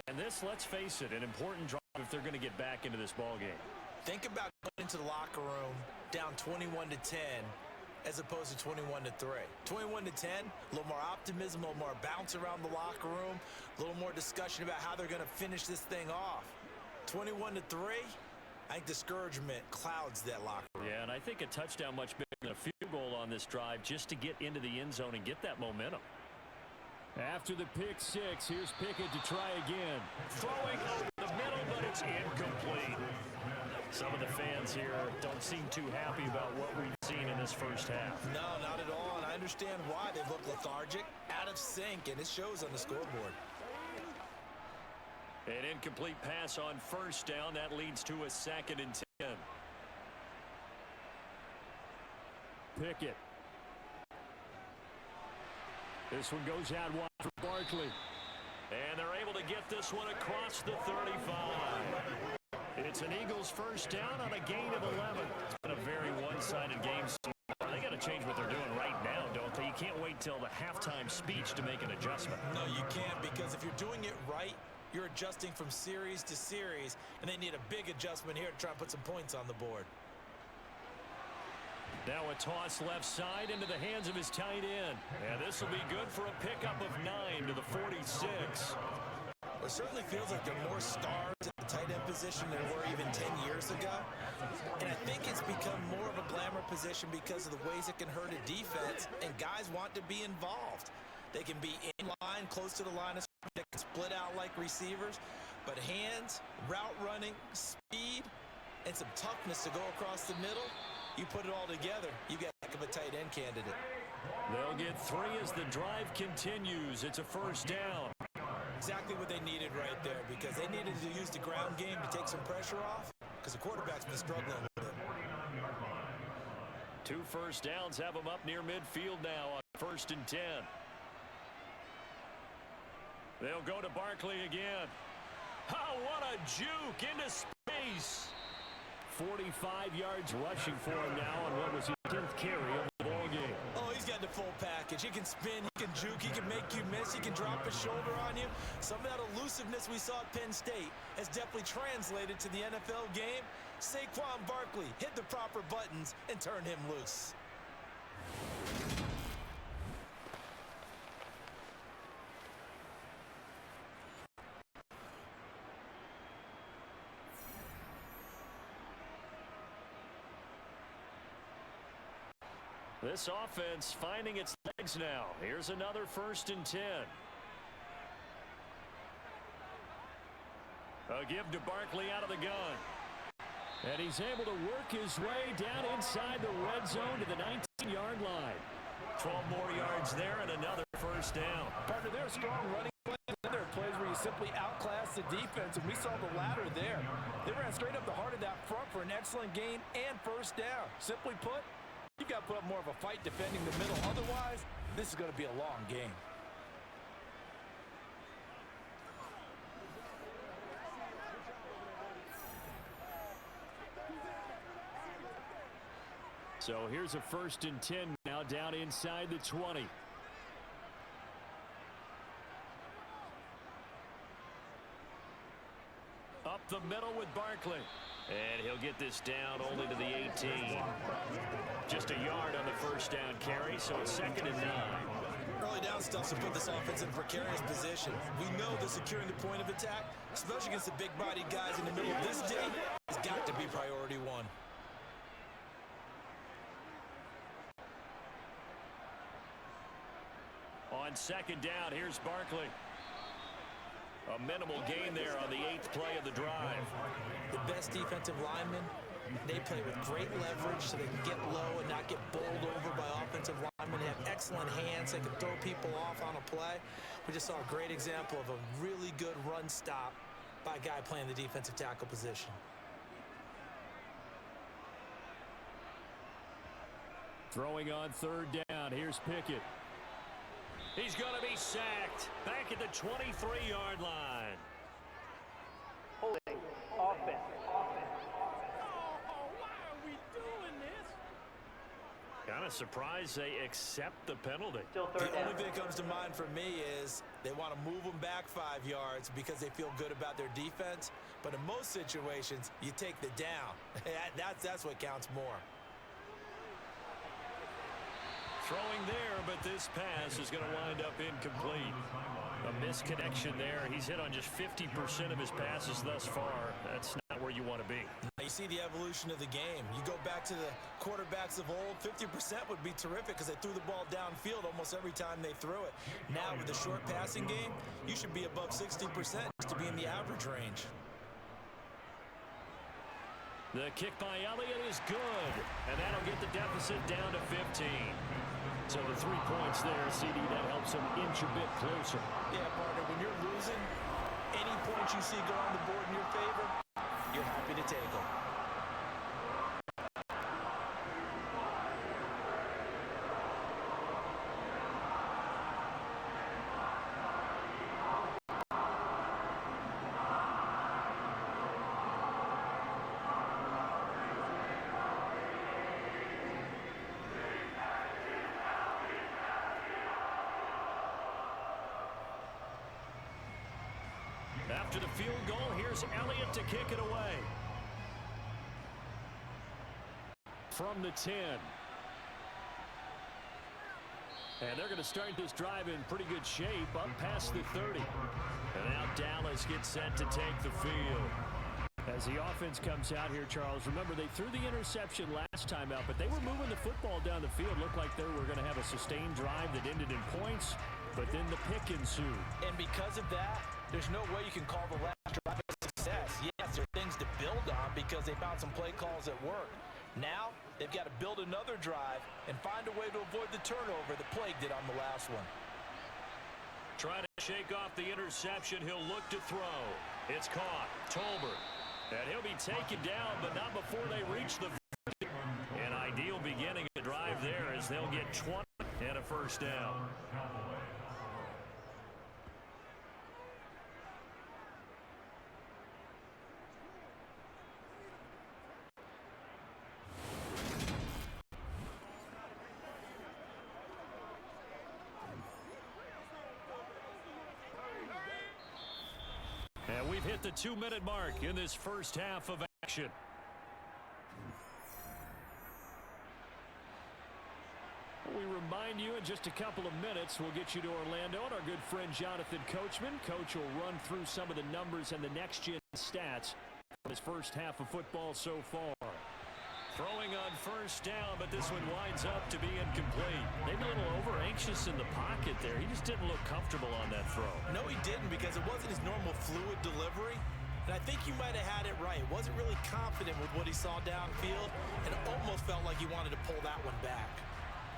And this, let's face it, an important drive if they're going to get back into this ballgame. Think about going into the locker room down 21-10. As opposed to 21-3. 21-10, a little more optimism, a little more bounce around the locker room, a little more discussion about how they're going to finish this thing off. 21-3, I think discouragement clouds that locker room. Yeah, and I think a touchdown much bigger than a field goal on this drive just to get into the end zone and get that momentum. After the pick 6, here's Pickett to try again. Throwing over the middle, but it's incomplete. Some of the fans here don't seem too happy about what we've seen in this first half. No, not at all, and I understand why. They look lethargic, out of sync, and it shows on the scoreboard. An incomplete pass on first down. That leads to a 2nd and 10. Pickett. This one goes out wide for Barkley. And they're able to get this one across the 35. It's an Eagles first down on a gain of 11. It's been a very one-sided game. They got to change what they're doing right now, don't they? You can't wait till the halftime speech to make an adjustment. No, you can't, because if you're doing it right, you're adjusting from series to series, and they need a big adjustment here to try and put some points on the board. Now a toss left side into the hands of his tight end. And this will be good for a pickup of 9 to the 46. It certainly feels like there are more stars at the tight end position than were even 10 years ago. And I think it's become more of a glamour position because of the ways it can hurt a defense, and guys want to be involved. They can be in line, close to the line of scrimmage, they can split out like receivers, but hands, route running, speed, and some toughness to go across the middle, you put it all together, you get a heck of a tight end candidate. They'll get 3 as the drive continues. It's a first down. Exactly what they needed right there, because they needed to use the ground game to take some pressure off, because the quarterback's been struggling with it. 2 first downs have them up near midfield now on 1st and 10. They'll go to Barkley again. Oh, what a juke into space. 45 yards rushing for him now on what was his 10th carry of the ball game. Oh, he's got full package. He can spin, he can juke, he can make you miss, he can drop his shoulder on you. Some of that elusiveness we saw at Penn State has definitely translated to the NFL game. Saquon Barkley hit the proper buttons and turned him loose. This offense finding its legs now. Here's another 1st and 10. A give to Barkley out of the gun. And he's able to work his way down inside the red zone to the 19-yard line. 12 more yards there and another 1st down. Partner, they're a strong running play. There are plays where you simply outclass the defense, and we saw the latter there. They ran straight up the heart of that front for an excellent gain and 1st down. Simply put, you've got to put up more of a fight defending the middle. Otherwise, this is going to be a long game. So here's a 1st and 10 now down inside the 20. Up the middle with Barkley. And he'll get this down only to the 18. Just a yard on the 1st down carry, so it's 2nd and 9. Early down stuff to put this offense in a precarious position. We know that securing the point of attack, especially against the big-bodied guys in the middle of this day, has got to be priority one. On 2nd down, here's Barkley. A minimal gain there on the 8th play of the drive. The best defensive linemen, they play with great leverage so they can get low and not get bowled over by offensive linemen. They have excellent hands. They can throw people off on a play. We just saw a great example of a really good run stop by a guy playing the defensive tackle position. Throwing on 3rd down, here's Pickett. He's going to be sacked back at the 23-yard line. Holding offense. Why are we doing this? Kind of surprised they accept the penalty. Still The 3rd down. only thing that comes to mind for me is they want to move them back 5 yards because they feel good about their defense. But in most situations, you take the down. That's what counts more. Throwing there, but this pass is going to wind up incomplete. A misconnection there. He's hit on just 50% of his passes thus far. That's not where you want to be. You see the evolution of the game. You go back to the quarterbacks of old, 50% would be terrific because they threw the ball downfield almost every time they threw it. Now with the short passing game, you should be above 60% just to be in the average range. The kick by Elliott is good, and that'll get the deficit down to 15. So the 3 points there, CD, that helps him inch a bit closer. Yeah, partner, when you're losing, any points you see go on the board in your favor, you're happy to take them. After the field goal, here's Elliott to kick it away. From the 10. And they're going to start this drive in pretty good shape up past the 30. And now Dallas gets set to take the field. As the offense comes out here, Charles, remember they threw the interception last time out, but they were moving the football down the field. Looked like they were going to have a sustained drive that ended in points, but then the pick ensued. And because of that, there's no way you can call the last drive a success. Yes, there are things to build on because they found some play calls that work. Now, they've got to build another drive and find a way to avoid the turnover that plagued it on the last one. Trying to shake off the interception, he'll look to throw. It's caught. Tolbert. And he'll be taken down, but not before they reach the 50. An ideal beginning of the drive there as they'll get 20 and a 1st down. And we've hit the 2-minute mark in this first half of action. We remind you in just a couple of minutes we'll get you to Orlando and our good friend Jonathan Coachman. Coach will run through some of the numbers and the next-gen stats for his first half of football so far. Throwing on first down, but this one winds up to be incomplete. Maybe a little over-anxious in the pocket there. He just didn't look comfortable on that throw. No, he didn't, because it wasn't his normal fluid delivery. And I think you might have had it right. Wasn't really confident with what he saw downfield, and it almost felt like he wanted to pull that one back.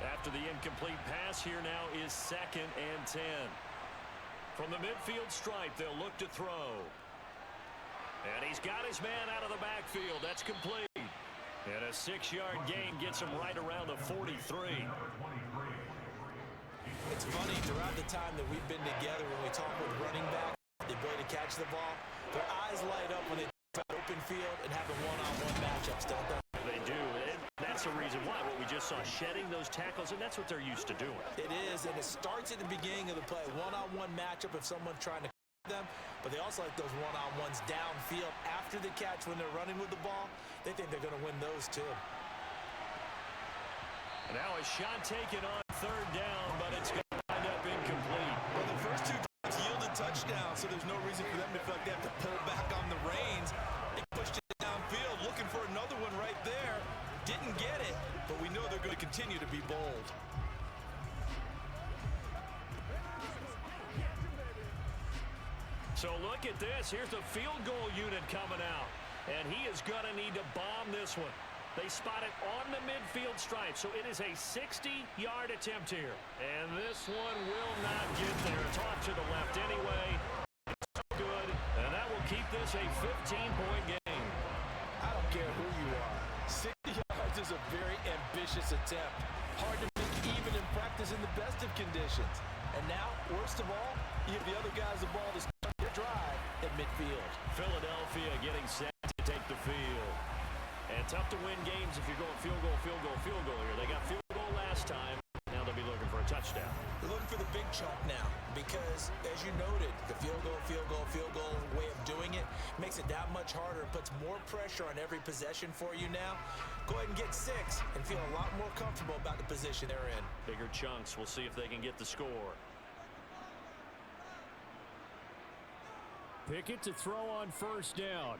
After the incomplete pass, here now is 2nd and 10. From the midfield stripe, they'll look to throw. And he's got his man out of the backfield. That's complete. And a 6-yard gain gets him right around the 43. It's funny, throughout the time that we've been together, when we talk with running back, the ability to catch the ball, their eyes light up when they talk about open field and having one-on-one matchups, don't they? They do. And that's the reason why. What we just saw, shedding those tackles, and that's what they're used to doing. It is, and it starts at the beginning of the play. One-on-one matchup if someone's trying to them, but they also like those one-on-ones downfield after the catch when they're running with the ball. They think they're going to win those too. And now a shot taken on 3rd down, but it's going to wind up incomplete. Well, the first 2 drives yielded touchdowns, so there's no reason for them to feel like they have to pull back on the reins. They pushed it downfield, looking for another one right there. Didn't get it, but we know they're going to continue to be bold. So look at this. Here's the field goal unit coming out. And he is going to need to bomb this one. They spot it on the midfield stripe, so it is a 60-yard attempt here. And this one will not get there. It's off to the left anyway. It's good, and that will keep this a 15-point game. I don't care who you are. 60 yards is a very ambitious attempt. Hard to make even in practice in the best of conditions. And now, worst of all, you give the other guys the ball to start their drive at midfield. Philadelphia getting set to take the field. And tough to win games if you're going field goal, field goal, field goal here. They got field goal last time. Now they'll be looking for a touchdown. They're looking for the big chunk now because, as you noted, the field goal way of doing it makes it that much harder. It puts more pressure on every possession for you now. Go ahead and get 6 and feel a lot more comfortable about the position they're in. Bigger chunks. We'll see if they can get the score. Pickett to throw on first down.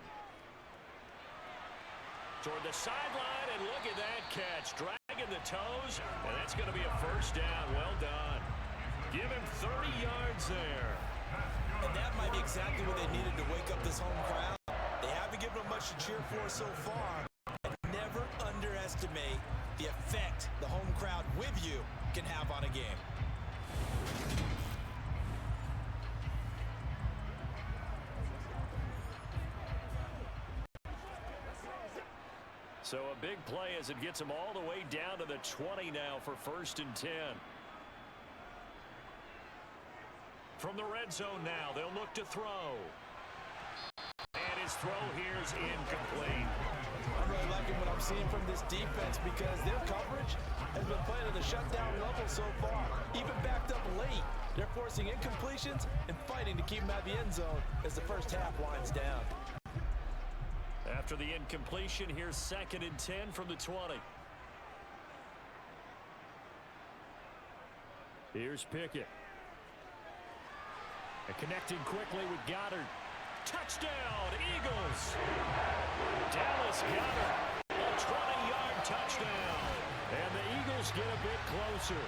Toward the sideline, and look at that catch. Dragging the toes, and that's going to be a first down. Well done. Give him 30 yards there. And that might be exactly what they needed to wake up this home crowd. They haven't given them much to cheer for so far. And never underestimate the effect the home crowd with you can have on a game. So a big play as it gets them all the way down to the 20 now for 1st and 10. From the red zone now, they'll look to throw. And his throw here is incomplete. I'm really liking what I'm seeing from this defense because their coverage has been playing at the shutdown level so far. Even backed up late, they're forcing incompletions and fighting to keep them out of the end zone as the first half winds down. After the incompletion, here's 2nd and 10 from the 20. Here's Pickett. And connecting quickly with Goddard. Touchdown, Eagles! Dallas Goddard, a 20-yard touchdown. And the Eagles get a bit closer.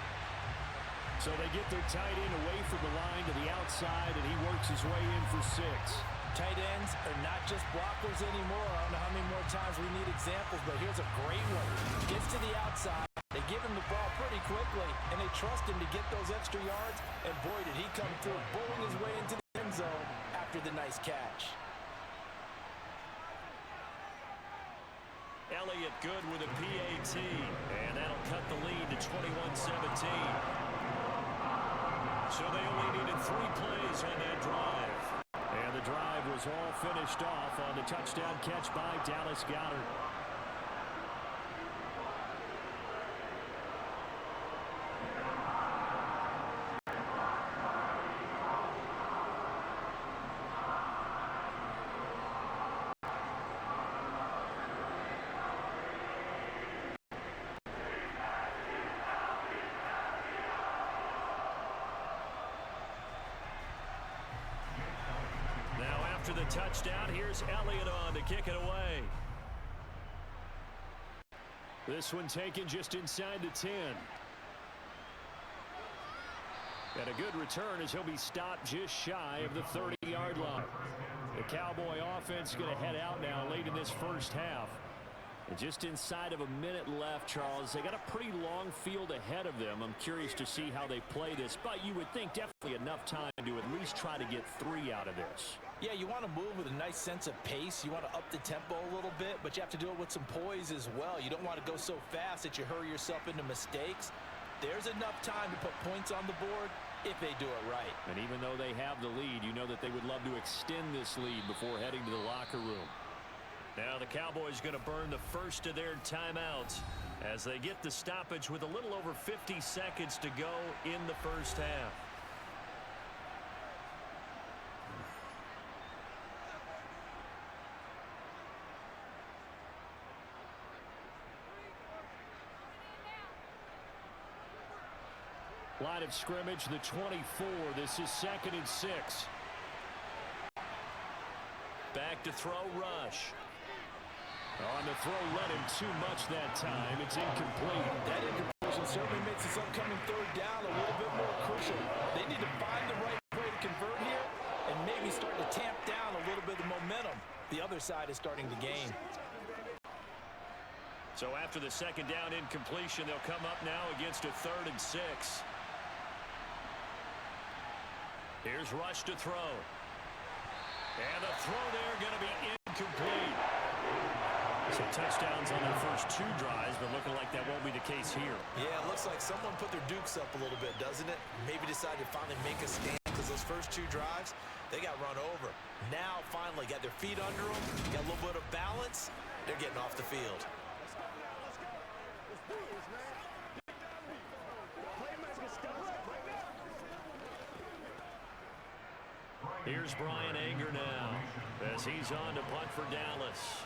So they get their tight end away from the line to the outside, and he works his way in for 6. Tight ends are not just blockers anymore. I don't know how many more times we need examples, but here's a great one. Gets to the outside. They give him the ball pretty quickly, and they trust him to get those extra yards. And boy, did he come through, bowling his way into the end zone after the nice catch. Elliott good with a PAT, and that'll cut the lead to 21-17. So they only needed 3 plays on that drive. And the drive was all finished off on the touchdown catch by Dallas Goddard. after the touchdown. Here's Elliott on to kick it away. This one taken just inside the 10. And a good return as he'll be stopped just shy of the 30-yard line. The Cowboy offense going to head out now late in this first half. And just inside of a minute left, Charles. They got a pretty long field ahead of them. I'm curious to see how they play this, but you would think definitely enough time to at least try to get 3 out of this. Yeah, you want to move with a nice sense of pace. You want to up the tempo a little bit, but you have to do it with some poise as well. You don't want to go so fast that you hurry yourself into mistakes. There's enough time to put points on the board if they do it right. And even though they have the lead, you know that they would love to extend this lead before heading to the locker room. Now the Cowboys going to burn the first of their timeouts as they get the stoppage with a little over 50 seconds to go in the first half. Line of scrimmage, the 24. This is 2nd and 6. Back to throw, Rush. On the throw, led him too much that time. It's incomplete. That incompletion certainly makes this upcoming 3rd down a little bit more crucial. They need to find the right way to convert here and maybe start to tamp down a little bit of momentum. The other side is starting to gain. So after the 2nd down incompletion, they'll come up now against a 3rd and 6. Here's Rush to throw. And the throw there going to be incomplete. So touchdowns on their first 2 drives, but looking like that won't be the case here. Yeah, it looks like someone put their dukes up a little bit, doesn't it? Maybe decided to finally make a stand because those first 2 drives, they got run over. Now finally got their feet under them, got a little bit of balance. They're getting off the field. Here's Brian Anger now as he's on to punt for Dallas.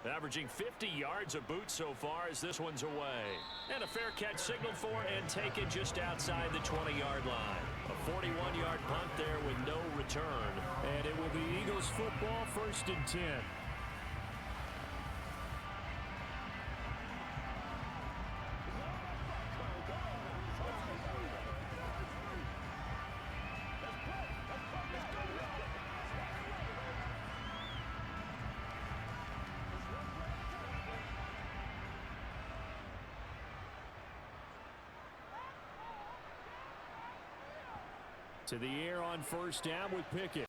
Averaging 50 yards a boot so far as this one's away. And a fair catch signaled for and taken just outside the 20-yard line. A 41-yard punt there with no return. And it will be Eagles football, 1st and 10. To the air on 1st down with Pickett.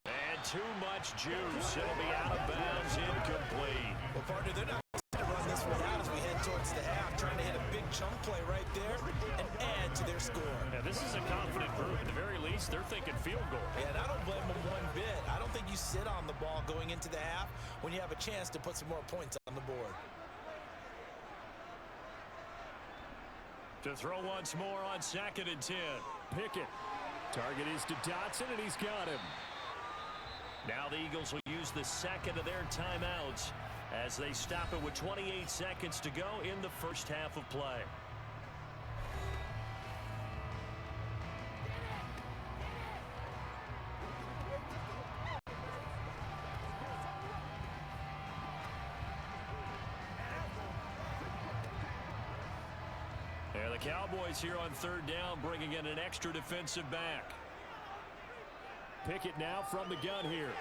And too much juice. It'll be out of bounds, incomplete. Well, partner, they're not going to run this one out as we head towards the half, trying to hit a big chunk play right there and add to their score. Yeah, this is a confident group. At the very least, they're thinking field goal. Yeah, and I don't blame them one bit. I don't think you sit on the ball going into the half when you have a chance to put some more points on the board. To throw once more on 2nd and 10. Pickett. Target is to Dotson, and he's got him. Now the Eagles will use the 2nd of their timeouts as they stop it with 28 seconds to go in the first half of play. And the Cowboys here on 3rd down, bringing in an extra defensive back. Pickett now from the gun here.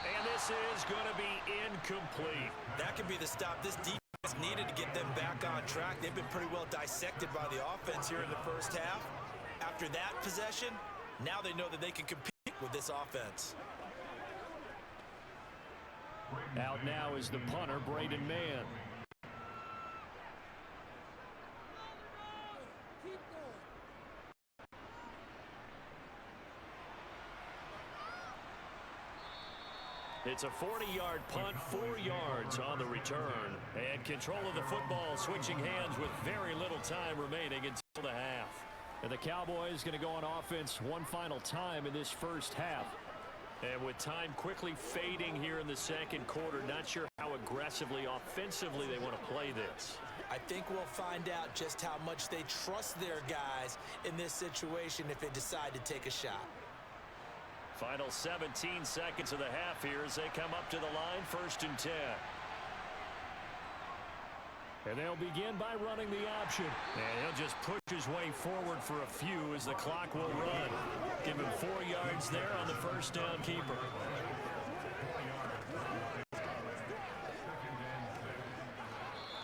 And this is going to be incomplete. That could be the stop this defense needed to get them back on track. They've been pretty well dissected by the offense here in the first half. After that possession, now they know that they can compete with this offense. Out now is the punter, Braden Mann. It's a 40-yard punt, 4 yards on the return. And control of the football switching hands with very little time remaining until the half. And the Cowboys going to go on offense one final time in this first half. And with time quickly fading here in the second quarter, not sure how aggressively, offensively they want to play this. I think we'll find out just how much they trust their guys in this situation if they decide to take a shot. Final 17 seconds of the half here as they come up to the line, 1st and 10. And they'll begin by running the option. And he'll just push his way forward for a few as the clock will run. Give him 4 yards there on the first down keeper.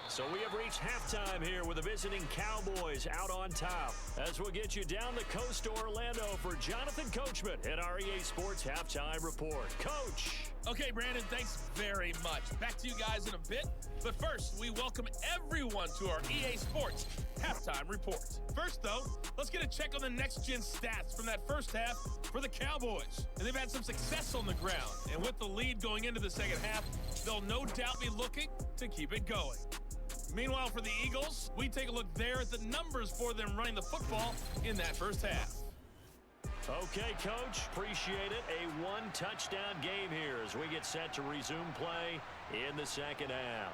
So we have reached halftime here with the visiting Cowboys out on top. As we'll get you down the coast to Orlando for Jonathan Coachman at our EA Sports Halftime Report. Coach. Okay, Brandon, thanks very much. Back to you guys in a bit. But first, we welcome everyone to our EA Sports Halftime Report. First, though, let's get a check on the next-gen stats from that first half for the Cowboys. And they've had some success on the ground. And with the lead going into the second half, they'll no doubt be looking to keep it going. Meanwhile, for the Eagles, we take a look there at the numbers for them running the football in that first half. Okay, Coach, appreciate it. A one-touchdown game here as we get set to resume play in the second half.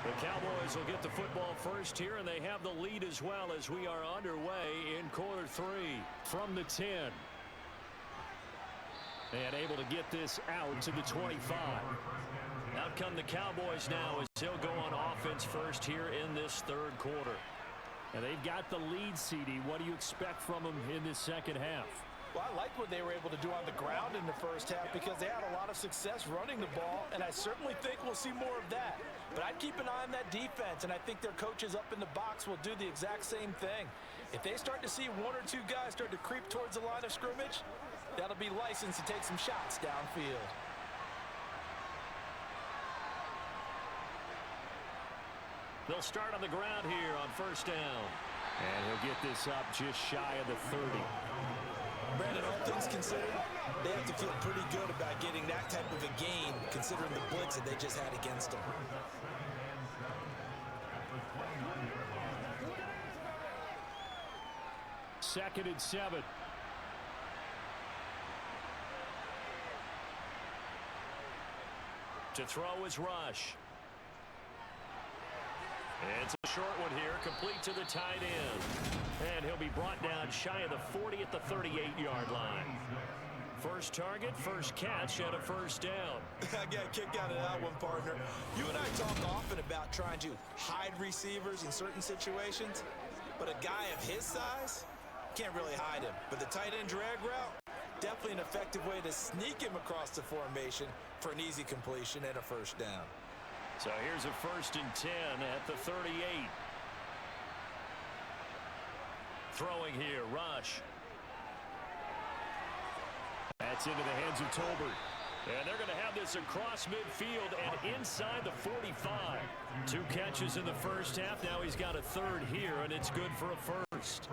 The Cowboys will get the football first here, and they have the lead as well as we are underway in quarter 3 from the 10. And able to get this out to the 25. Out come the Cowboys now as they'll go on offense first here in this third quarter. And they've got the lead, CD. What do you expect from them in this second half? Well, I like what they were able to do on the ground in the first half because they had a lot of success running the ball, and I certainly think we'll see more of that. But I'd keep an eye on that defense, and I think their coaches up in the box will do the exact same thing. If they start to see 1 or 2 guys start to creep towards the line of scrimmage, that'll be licensed to take some shots downfield. They'll start on the ground here on first down. And he'll get this up just shy of the 30. Brandon, all things considered, they have to feel pretty good about getting that type of a gain, considering the blitz that they just had against them. Second and 7. To throw is Rush. It's a short one here, complete to the tight end. And he'll be brought down shy of the 40 at the 38-yard line. First target, first catch, and a first down. I got kicked out of that one, partner. You and I talk often about trying to hide receivers in certain situations, but a guy of his size can't really hide him. But the tight end drag route, definitely an effective way to sneak him across the formation for an easy completion and a first down. So here's a first and 10 at the 38. Throwing here, Rush. That's into the hands of Tolbert. And they're going to have this across midfield and inside the 45. 2 catches in the first half. Now he's got a third here, and it's good for a first.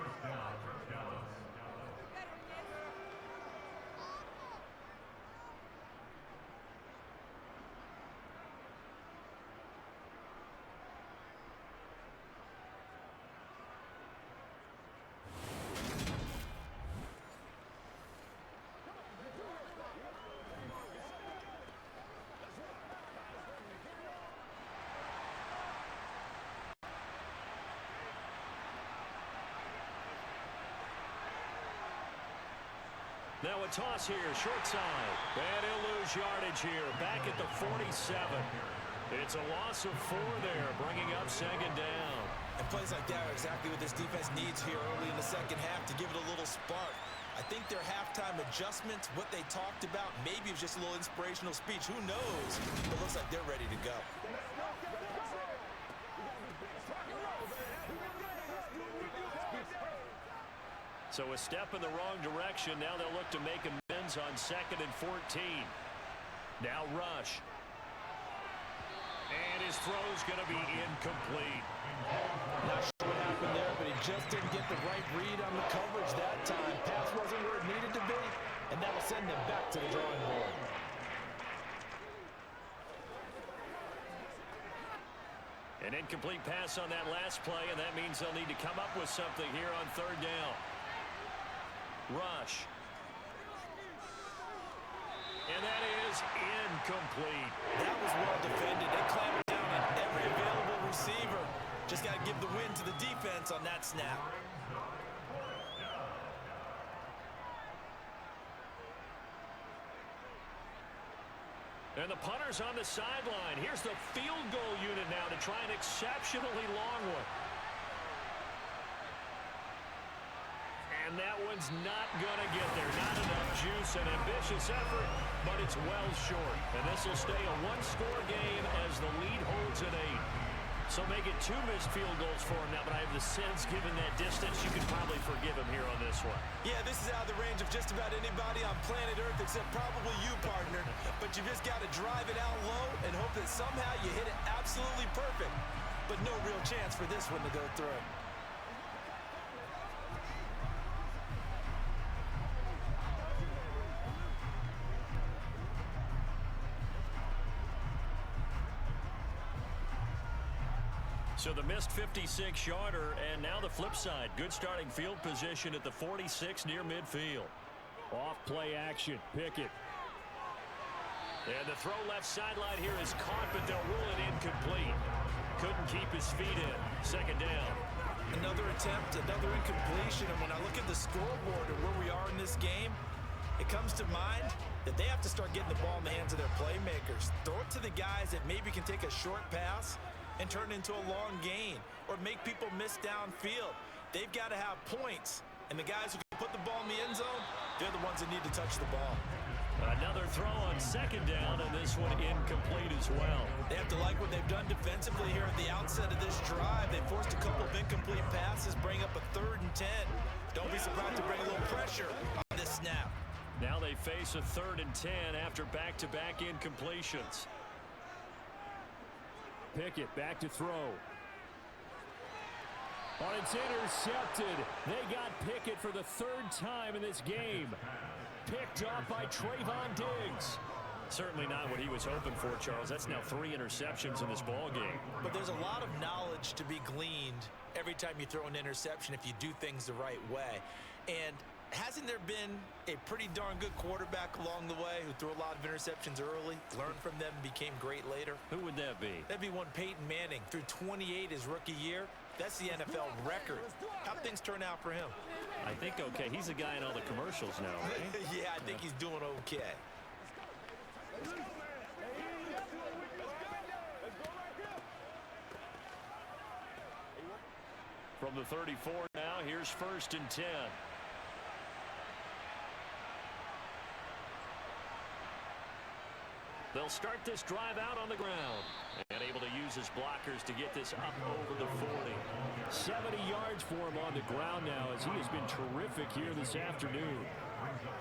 Now a toss here, short side. And he'll lose yardage here, back at the 47. It's a loss of 4 there, bringing up second down. And plays like that are exactly what this defense needs here early in the second half to give it a little spark. I think their halftime adjustments, what they talked about, maybe it was just a little inspirational speech. Who knows? But it looks like they're ready to go. So a step in the wrong direction. Now they'll look to make amends on 2nd and 14. Now rush. And his throw's going to be incomplete. Not sure what happened there, but he just didn't get the right read on the coverage that time. Pass wasn't where it needed to be, and that'll send them back to the drawing board. An incomplete pass on that last play, and that means they'll need to come up with something here on 3rd down. Rush. And that is incomplete. That was well defended. They clamped down on every available receiver. Just got to give the win to the defense on that snap. And the punter's on the sideline. Here's the field goal unit now to try an exceptionally long one. And that one's not going to get there. Not enough juice. An ambitious effort, but it's well short. And this will stay a one-score game as the lead holds at 8. So make it 2 missed field goals for him now, but I have the sense, given that distance, you can probably forgive him here on this one. Yeah, this is out of the range of just about anybody on planet Earth except probably you, partner. But you just got to drive it out low and hope that somehow you hit it absolutely perfect. But no real chance for this one to go through. So the missed 56-yarder, and now the flip side. Good starting field position at the 46 near midfield. Off play action. Pickett. And the throw left sideline here is caught, but they'll rule it incomplete. Couldn't keep his feet in. 2nd down. Another attempt, another incompletion. And when I look at the scoreboard and where we are in this game, it comes to mind that they have to start getting the ball in the hands of their playmakers. Throw it to the guys that maybe can take a short pass and turn it into a long gain or make people miss downfield. They've got to have points. And the guys who can put the ball in the end zone, they're the ones that need to touch the ball. Another throw on 2nd down, and this one incomplete as well. They have to like what they've done defensively here at the outset of this drive. They forced a couple of incomplete passes, bring up a 3rd and 10. Don't be surprised to bring a little pressure on this snap. Now they face a 3rd and 10 after back-to-back incompletions. Pickett back to throw. Oh, it's intercepted. They got Pickett for the 3rd time in this game. Picked off by Trayvon Diggs. Certainly not what he was hoping for, Charles. That's now 3 interceptions in this ball game. But there's a lot of knowledge to be gleaned every time you throw an interception if you do things the right way. And hasn't there been a pretty darn good quarterback along the way who threw a lot of interceptions early, learned from them, became great later? Who would that be? That'd be one Peyton Manning. Threw 28 his rookie year. That's the NFL record. How'd things turn out for him? I think okay. He's a guy in all the commercials now, right? Yeah, I think he's doing okay. From the 34 now, here's 1st and 10. They'll start this drive out on the ground. And able to use his blockers to get this up over the 40. 70 yards for him on the ground now as he has been terrific here this afternoon.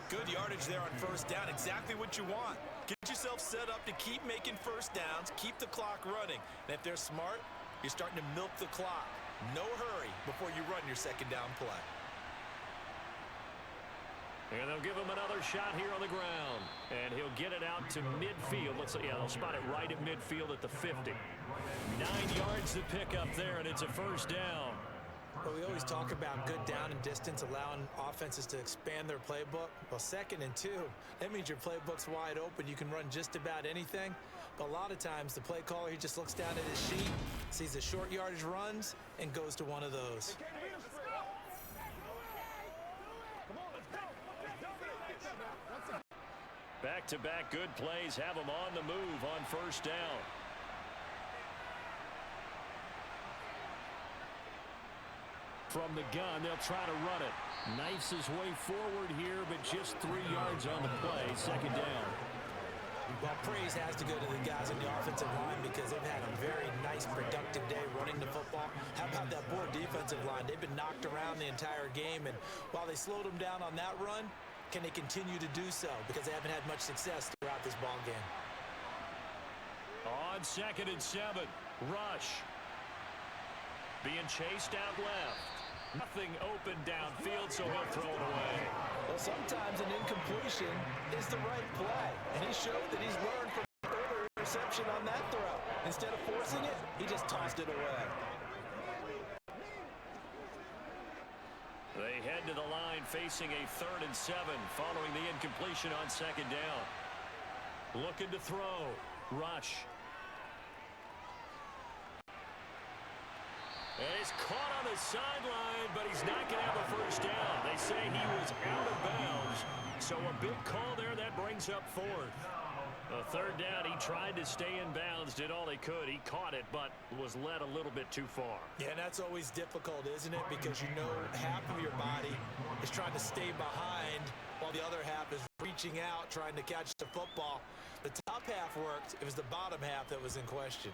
Good yardage there on 1st down. Exactly what you want. Get yourself set up to keep making 1st downs, keep the clock running. And if they're smart, you're starting to milk the clock. No hurry before you run your 2nd down play. And they'll give him another shot here on the ground. And he'll get it out to midfield. Let's see, yeah, they'll spot it right at midfield at the 50. 9 yards to pick up there, and it's a 1st down. Well, we always talk about good down and distance, allowing offenses to expand their playbook. Well, 2nd and 2, that means your playbook's wide open. You can run just about anything. But a lot of times, the play caller, he just looks down at his sheet, sees the short yardage runs, and goes to one of those. Back-to-back good plays have him on the move on 1st down. From the gun, they'll try to run it. Knifes his way forward here, but just 3 yards on the play. 2nd down. Well, praise has to go to the guys in the offensive line because they've had a very nice, productive day running the football. How about that poor defensive line? They've been knocked around the entire game, and while they slowed them down on that run, can they continue to do so? Because they haven't had much success throughout this ball game. On 2nd and 7, rush. Being chased out left. Nothing open downfield, so he'll throw it away. Well, sometimes an incompletion is the right play, and he showed that he's learned from the earlier interception on that throw. Instead of forcing it, he just tossed it away. They head to the line facing a 3rd and 7 following the incompletion on 2nd down. Looking to throw. Rush. And he's caught on the sideline, but he's not going to have a first down. They say he was out of bounds. So a big call there that brings up 4th. A 3rd down, he tried to stay in bounds, did all he could. He caught it, but was led a little bit too far. Yeah, and that's always difficult, isn't it? Because you know half of your body is trying to stay behind while the other half is reaching out, trying to catch the football. The top half worked. It was the bottom half that was in question.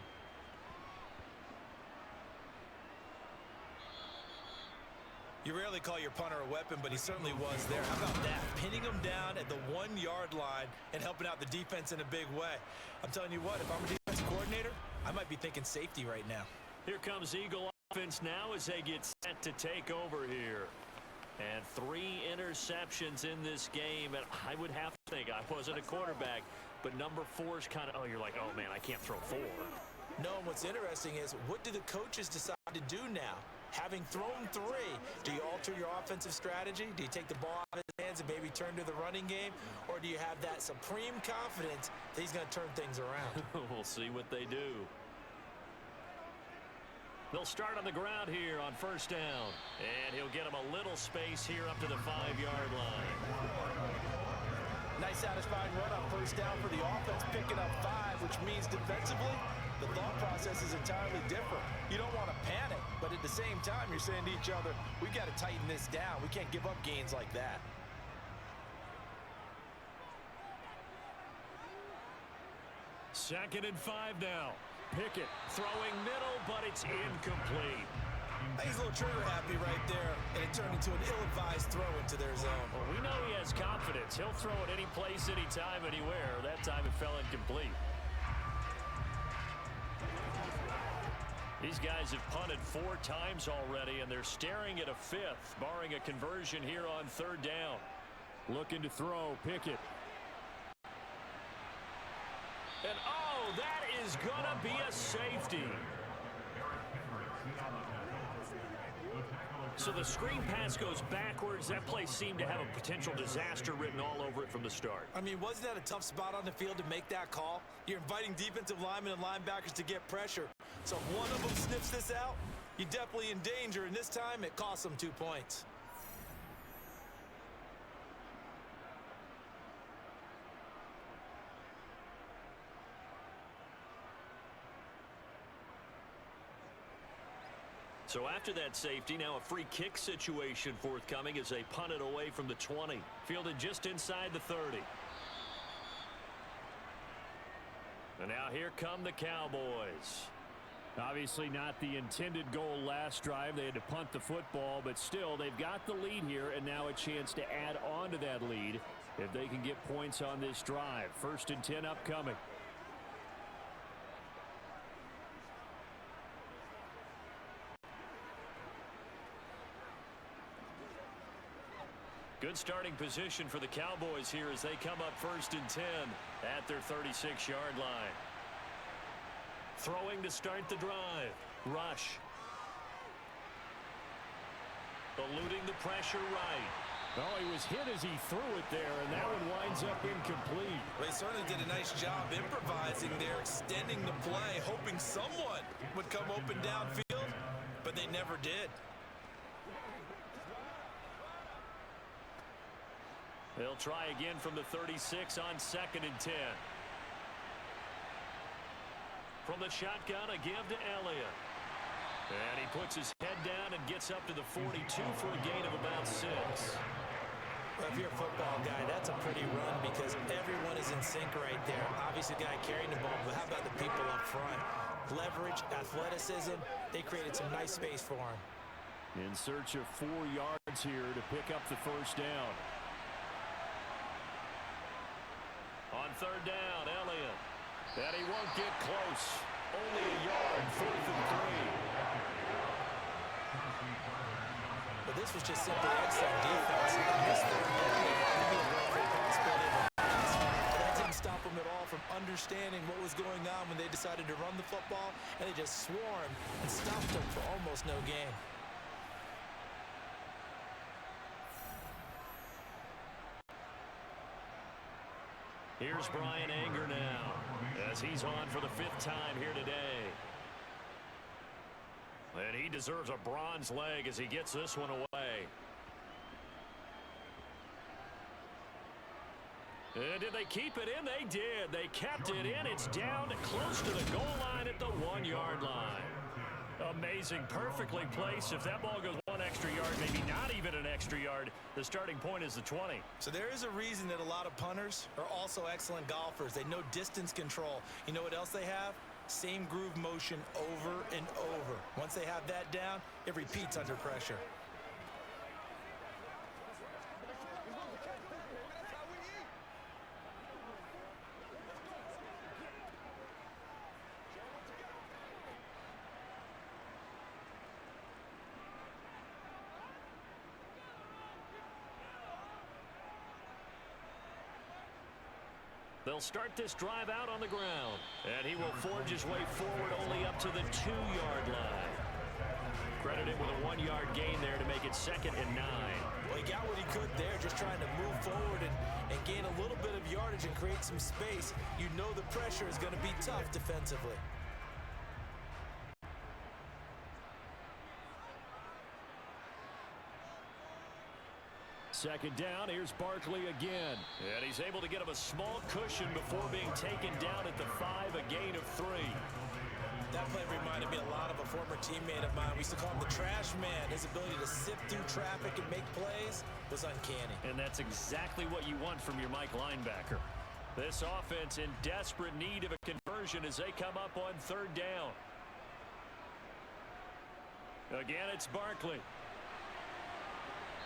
You rarely call your punter a weapon, but he certainly was there. How about that? Pinning him down at the 1-yard line and helping out the defense in a big way. I'm telling you what, if I'm a defensive coordinator, I might be thinking safety right now. Here comes Eagle offense now as they get set to take over here. And 3 interceptions in this game, and I would have to think, I wasn't a quarterback, but number 4 is kind of, oh, you're like, oh, man, I can't throw 4. No, and what's interesting is, what do the coaches decide to do now? Having thrown 3, do you alter your offensive strategy? Do you take the ball out of his hands and maybe turn to the running game? Or do you have that supreme confidence that he's going to turn things around? We'll see what they do. They'll start on the ground here on 1st down. And he'll get him a little space here up to the 5-yard line. Nice satisfying run on 1st down for the offense, picking up 5, which means defensively, the thought process is entirely different. You don't want to panic, but at the same time, you're saying to each other, we've got to tighten this down. We can't give up gains like that. Second and 5 now. Pickett throwing middle, but it's incomplete. He's a little trigger happy right there, and it turned into an ill-advised throw into their zone. Well, we know he has confidence. He'll throw it any place, anytime, anywhere. That time it fell incomplete. These guys have punted 4 times already, and they're staring at a 5th, barring a conversion here on 3rd down. Looking to throw, Pickett. And, oh, that is going to be a safety. So the screen pass goes backwards. That play seemed to have a potential disaster written all over it from the start. I mean, wasn't that a tough spot on the field to make that call? You're inviting defensive linemen and linebackers to get pressure. So if one of them sniffs this out, you're definitely in danger, and this time it costs them 2 points. So after that safety, now a free kick situation forthcoming as they punt it away from the 20. Fielded just inside the 30. And now here come the Cowboys. Obviously not the intended goal last drive. They had to punt the football, but still they've got the lead here, and now a chance to add on to that lead if they can get points on this drive. 1st and 10 upcoming. Good starting position for the Cowboys here as they come up 1st and 10 at their 36-yard line. Throwing to start the drive. Rush. Eluding the pressure right. Well, he was hit as he threw it there, and that one winds up incomplete. They certainly did a nice job improvising there, extending the play, hoping someone would come open downfield, but they never did. They'll try again from the 36 on 2nd and 10. From the shotgun, a give to Elliott. And he puts his head down and gets up to the 42 for a gain of about 6. Well, if you're a football guy, that's a pretty run because everyone is in sync right there. Obviously, the guy carrying the ball, but how about the people up front? Leverage, athleticism, they created some nice space for him. In search of 4 yards here to pick up the first down. On third down, Elliott. And he won't get close. Only a yard, 4th and 3. But this was just simply excellent defense. This third down, maybe a great possibility of a pass. But that didn't stop them at all from understanding what was going on when they decided to run the football, and they just swarmed and stopped them for almost no gain. Here's Brian Anger now, as he's on for the 5th time here today. And he deserves a bronze leg as he gets this one away. And did they keep it in? They did. They kept it in. It's down close to the goal line at the 1-yard line. Amazing. Perfectly placed. If that ball goes 1 extra yard, maybe not even an extra yard, the starting point is the 20. So there is a reason that a lot of punters are also excellent golfers. They know distance control. You know what else they have? Same groove motion over and over. Once they have that down, it repeats under pressure. They'll start this drive out on the ground. And he will forge his way forward only up to the 2-yard line. Credited with a 1-yard gain there to make it 2nd and 9. Well, he got what he could there, just trying to move forward and gain a little bit of yardage and create some space. You know the pressure is going to be tough defensively. Second down, here's Barkley again. And he's able to get him a small cushion before being taken down at the 5, a gain of 3. That play reminded me a lot of a former teammate of mine. We used to call him the trash man. His ability to sift through traffic and make plays was uncanny. And that's exactly what you want from your Mike linebacker. This offense in desperate need of a conversion as they come up on 3rd down. Again, it's Barkley.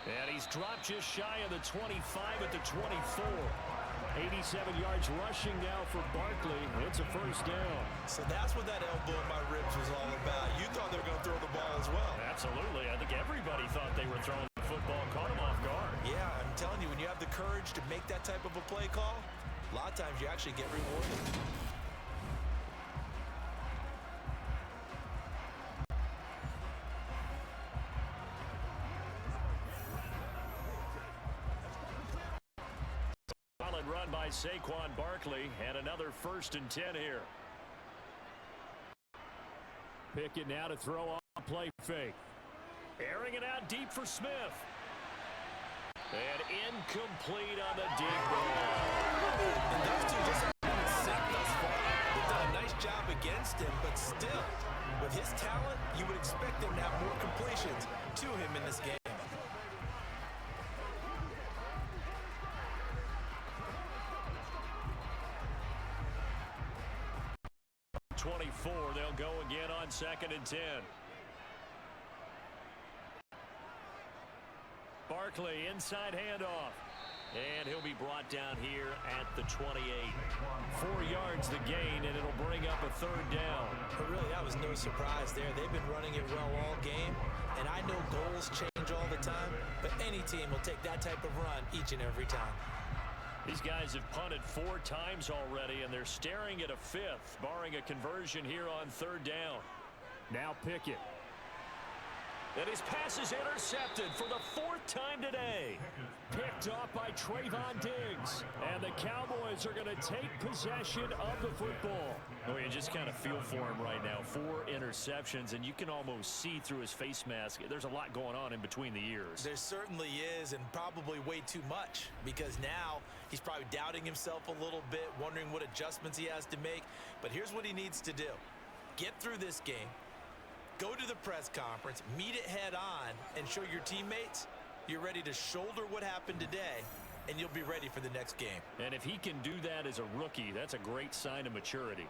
And he's dropped just shy of the 25 at the 24. 87 yards rushing now for Barkley. It's a first down. So that's what that elbow in my ribs was all about. You thought they were going to throw the ball as well. Absolutely. I think everybody thought they were throwing the football, caught him off guard. Yeah, I'm telling you, when you have the courage to make that type of a play call, a lot of times you actually get rewarded. Run by Saquon Barkley, and another 1st and 10 here. Pickett now to throw on play fake. Airing it out deep for Smith. And incomplete on the deep ball. And those two just haven't sync thus far. They've done a nice job against him, but still, with his talent, you would expect them to have more completions to him in this game. 24. They'll go again on 2nd and 10. Barkley, inside handoff. And he'll be brought down here at the 28. 4 yards the gain, and it'll bring up a 3rd down. But really, that was no surprise there. They've been running it well all game. And I know goals change all the time, but any team will take that type of run each and every time. These guys have punted 4 times already, and they're staring at a 5th, barring a conversion here on 3rd down. Now Pickett. And his pass is intercepted for the 4th time today. Picked off by Trayvon Diggs. And the Cowboys are going to take possession of the football. Oh, you just kind of feel for him right now. 4 interceptions, and you can almost see through his face mask. There's a lot going on in between the ears. There certainly is, and probably way too much, because now he's probably doubting himself a little bit, wondering what adjustments he has to make. But here's what he needs to do. Get through this game. Go to the press conference, meet it head on, and show your teammates You're ready to shoulder what happened today, and you'll be ready for the next game. And if he can do that as a rookie, that's a great sign of maturity.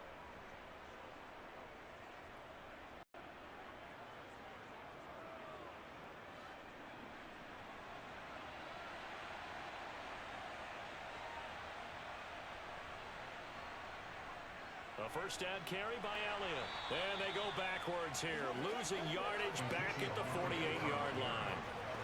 A first down carry by Elliott. And they go backwards here, losing yardage back at the 48-yard line.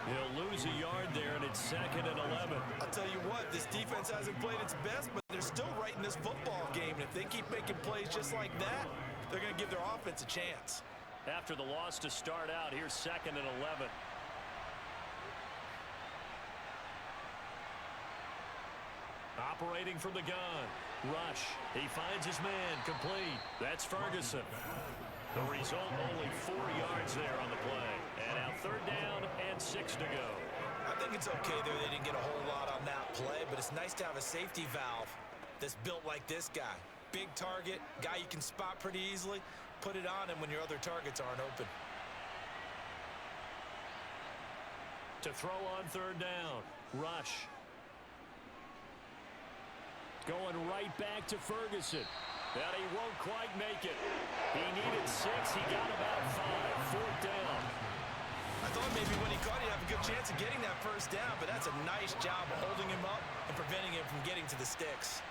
He'll lose a yard there, and it's 2nd and 11. I'll tell you what, this defense hasn't played its best, but they're still right in this football game. And if they keep making plays just like that, they're going to give their offense a chance. After the loss to start out, here's 2nd and 11. Operating from the gun. Rush. He finds his man. Complete. That's Ferguson. The result, only 4 yards there on the play. And now 3rd down and 6 to go. I think it's okay there. They didn't get a whole lot on that play, but it's nice to have a safety valve that's built like this guy. Big target, guy you can spot pretty easily. Put it on him when your other targets aren't open. To throw on 3rd down. Rush. Going right back to Ferguson. And he won't quite make it. He needed 6. He got about 5. 4th down. I thought maybe when he caught it, he'd have a good chance of getting that first down, but that's a nice job of holding him up and preventing him from getting to the sticks.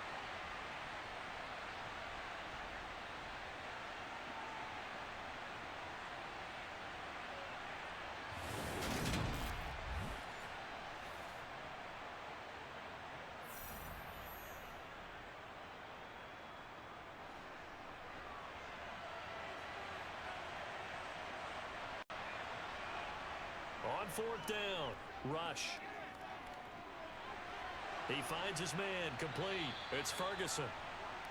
On 4th down, Rush. He finds his man. Complete. It's Ferguson.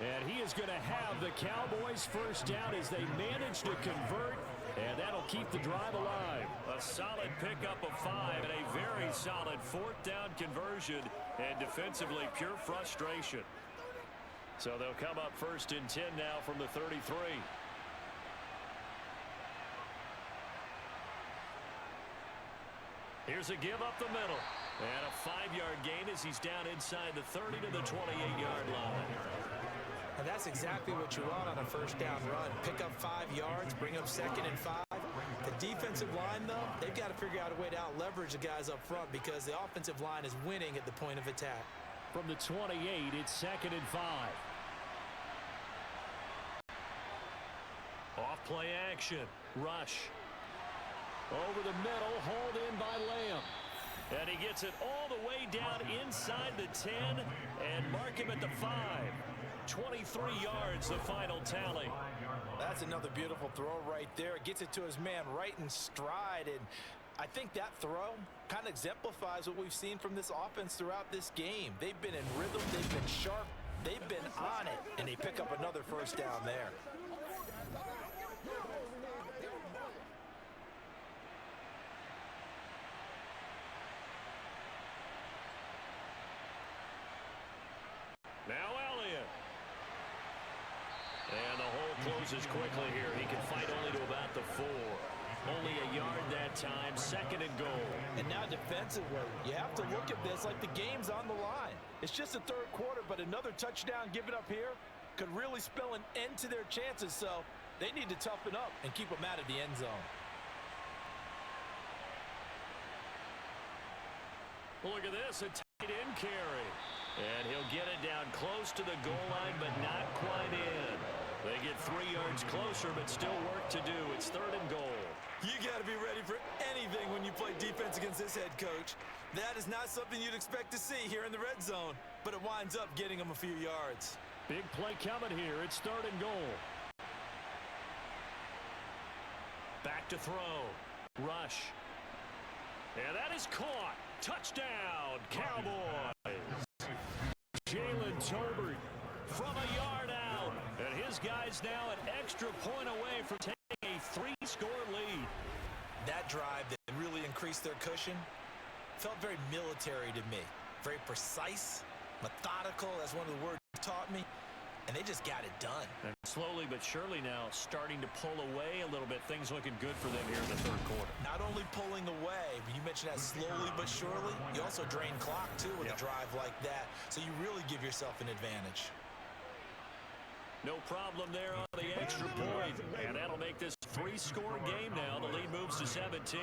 And he is going to have the Cowboys first down as they manage to convert, and that'll keep the drive alive. A solid pickup of 5 and a very solid 4th down conversion, and defensively pure frustration. So they'll come up 1st and 10 now from the 33. Here's a give up the middle. And a 5-yard gain as he's down inside the 30 to the 28-yard line. And that's exactly what you want on a first down run. Pick up 5 yards, bring up 2nd and 5. The defensive line, though, they've got to figure out a way to out-leverage the guys up front because the offensive line is winning at the point of attack. From the 28, it's 2nd and 5. Off play action. Rush. Over the middle, hauled in by Lamb. And he gets it all the way down inside the 10 and mark him at the 5. 23 yards, the final tally. That's another beautiful throw right there. Gets it to his man right in stride. And I think that throw kind of exemplifies what we've seen from this offense throughout this game. They've been in rhythm. They've been sharp. They've been on it. And they pick up another first down there. Now Elliott. And the hole closes quickly here. He can fight only to about the 4. Only a yard that time. 2nd and goal. And now defensively, you have to look at this like the game's on the line. It's just the 3rd quarter, but another touchdown given up here could really spell an end to their chances. So they need to toughen up and keep them out of the end zone. Look at this, a tight end carry. And he'll get it down close to the goal line, but not quite in. They get 3 yards closer, but still work to do. It's 3rd and goal. You got to be ready for anything when you play defense against this head coach. That is not something you'd expect to see here in the red zone, but it winds up getting him a few yards. Big play coming here. It's 3rd and goal. Back to throw. Rush. And that is caught. Touchdown, Cowboys. Jalen Tolbert From a yard out. And his guy's now an extra point away from taking a 3-score lead. That drive that really increased their cushion felt very military to me. Very precise, methodical, as one of the words taught me. and they just got it done. And slowly but surely now starting to pull away a little bit. Things looking good for them here in the third quarter. Not only pulling away, but you mentioned that slowly but surely, you also drain clock, too, with a drive like that. So you really give yourself an advantage. No problem there on the extra point. And that'll make this 3-score game now. The lead moves to 17.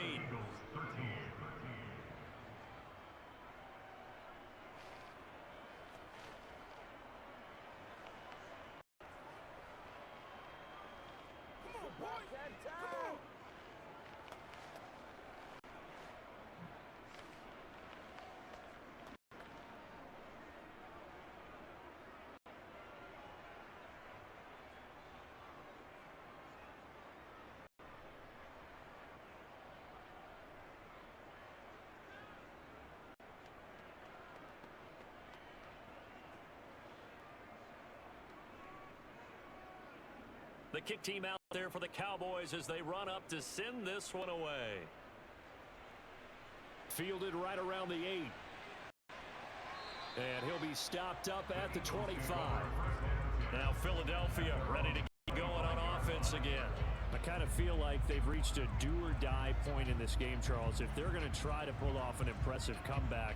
The kick team out there for the Cowboys as they run up to send this one away. Fielded right around the 8. And he'll be stopped up at the 25. Now Philadelphia ready to get going on offense again. I kind of feel like they've reached a do-or-die point in this game, Charles. If they're going to try to pull off an impressive comeback,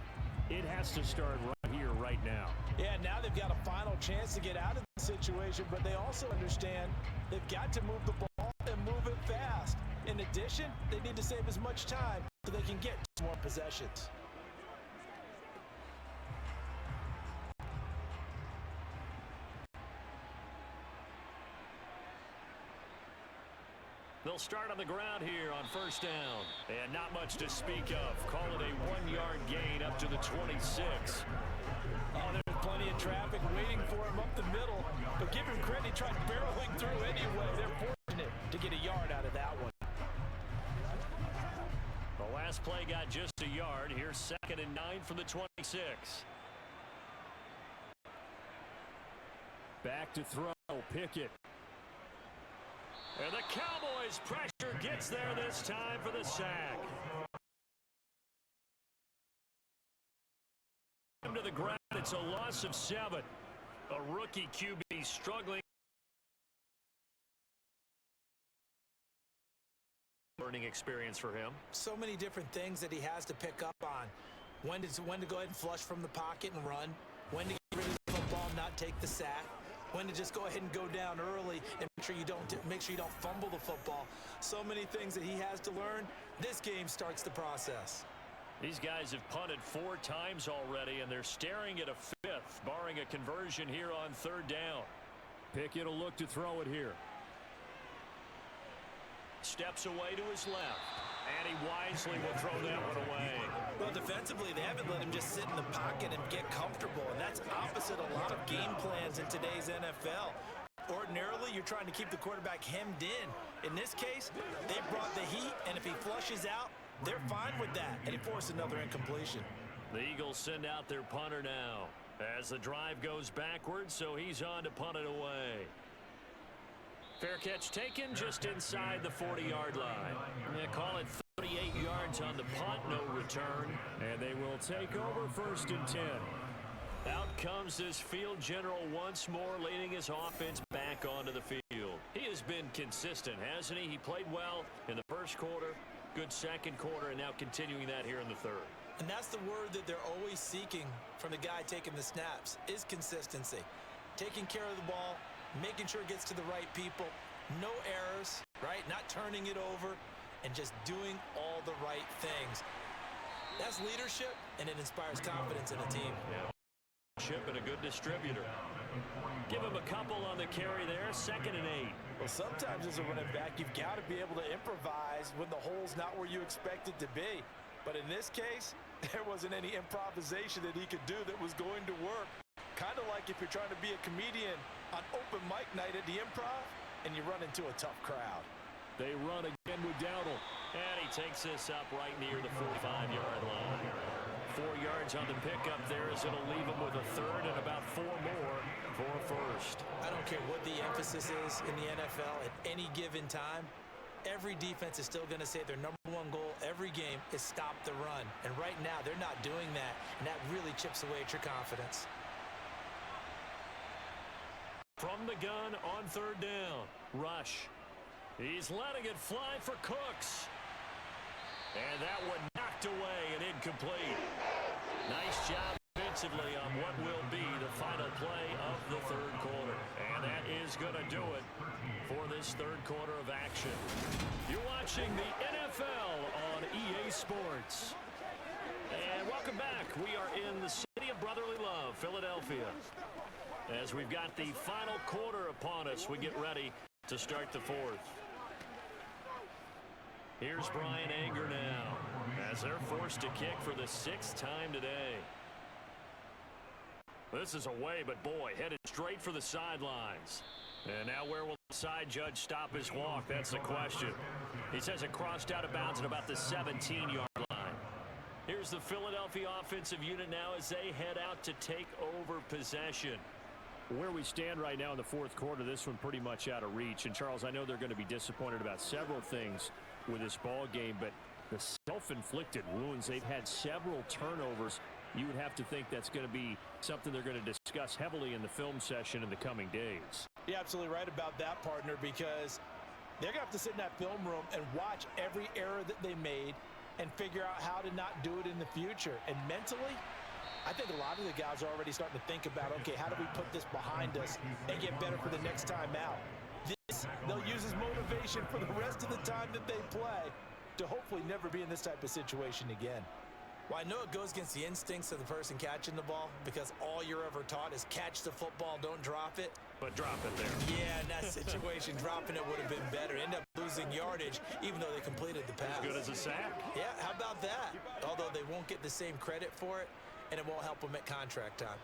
it has to start right here, right now. Yeah, now they've got a final chance to get out of the situation, but they also understand they've got to move the ball and move it fast. In addition, they need to save as much time so they can get more possessions. They'll start on the ground here on first down. And not much to speak of. Call it a 1-yard gain up to the 26. Oh, there's plenty of traffic waiting for him up the middle. But give him credit, he tried barreling through anyway. They're fortunate to get a yard out of that one. The last play got just a yard. Here's 2nd and 9 from the 26. Back to throw, Pickett. And the Cowboys pressure gets there this time for the sack. To the ground, it's a loss of 7. A rookie QB struggling. Learning experience for him. So many different things that he has to pick up on. When to go ahead and flush from the pocket and run. When to get rid of the football and not take the sack. When to just go ahead and go down early and make sure you don't fumble the football. So many things that he has to learn. This game starts the process. These guys have punted 4 times already, and they're staring at a 5th, barring a conversion here on 3rd down. Pickett will look to throw it here. Steps away to his left, and he wisely will throw that one away. Well, defensively, they haven't let him just sit in the pocket and get comfortable, and that's opposite a lot of game plans in today's NFL. Ordinarily, you're trying to keep the quarterback hemmed in. In this case, they brought the heat, and if he flushes out, they're fine with that, and he forced another incompletion. The Eagles send out their punter now as the drive goes backwards, so he's on to punt it away. Fair catch taken just inside the 40-yard line. Yeah, call it 38 yards on the punt, no return. And they will take over 1st and 10. Out comes this field general once more, leading his offense back onto the field. He has been consistent, hasn't he? He played well in the 1st quarter, good 2nd quarter, and now continuing that here in the 3rd. And that's the word that they're always seeking from the guy taking the snaps, is consistency. Taking care of the ball, making sure it gets to the right people, no errors, right? Not turning it over, and just doing all the right things. That's leadership, and it inspires confidence in a team. Yeah. Chip and a good distributor. Give him a couple on the carry there, 2nd and 8. Well, sometimes as a running back, you've got to be able to improvise when the hole's not where you expect it to be. But in this case, there wasn't any improvisation that he could do that was going to work. Kind of like if you're trying to be a comedian on open mic night at the Improv and you run into a tough crowd. They run again with Dowdle. And he takes this up right near the 45-yard line. 4 yards on the pickup there as it'll leave him with a 3rd and about 4 more for a 1st. I don't care what the emphasis is in the NFL at any given time. Every defense is still going to say their #1 goal every game is stop the run. And right now, they're not doing that, and that really chips away at your confidence. From the gun on third down. Rush. He's letting it fly for Cooks. And that one knocked away and incomplete. Nice job defensively on what will be the final play of the third quarter. And that is going to do it for this third quarter of action. You're watching the NFL on EA Sports. And welcome back. We are in the city of brotherly love, Philadelphia. As we've got the final quarter upon us, we get ready to start the fourth. Here's Brian Anger now as they're forced to kick for the 6th time today. This is away, but boy, headed straight for the sidelines. And now where will the side judge stop his walk? That's the question. He says it crossed out of bounds at about the 17-yard line. Here's the Philadelphia offensive unit now as they head out to take over possession. Where we stand right now in the fourth quarter, this one pretty much out of reach. And, Charles, I know they're going to be disappointed about several things with this ball game, but the self-inflicted wounds, they've had several turnovers. You would have to think that's going to be something they're going to discuss heavily in the film session in the coming days. You're absolutely right about that, partner, because they're going to have to sit in that film room and watch every error that they made and figure out how to not do it in the future. And mentally, I think a lot of the guys are already starting to think about, okay, how do we put this behind us and get better for the next time out? This, they'll use as motivation for the rest of the time that they play to hopefully never be in this type of situation again. Well, I know it goes against the instincts of the person catching the ball because all you're ever taught is catch the football, don't drop it. But drop it there. Yeah, in that situation, dropping it would have been better. End up losing yardage, even though they completed the pass. As good as a sack. Yeah, how about that? Although they won't get the same credit for it, and it won't help them at contract time.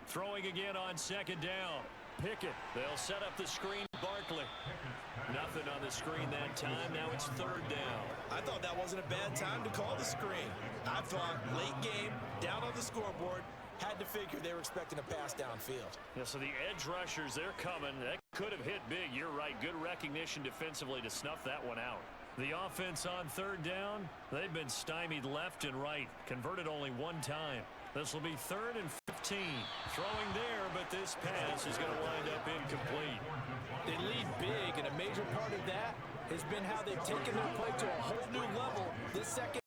Throwing again on second down. Pickett. They'll set up the screen. Barkley. Nothing on the screen that time. Now it's third down. I thought that wasn't a bad time to call the screen. I thought late game, down on the scoreboard, had to figure they were expecting a pass downfield. Yeah, so the edge rushers, they're coming. That could have hit big. You're right. Good recognition defensively to snuff that one out. The offense on third down, they've been stymied left and right. Converted only one time. This will be 3rd and 15. Throwing there, but this pass is going to wind up incomplete. They lead big, and a major part of that has been how they've taken their play to a whole new level this second.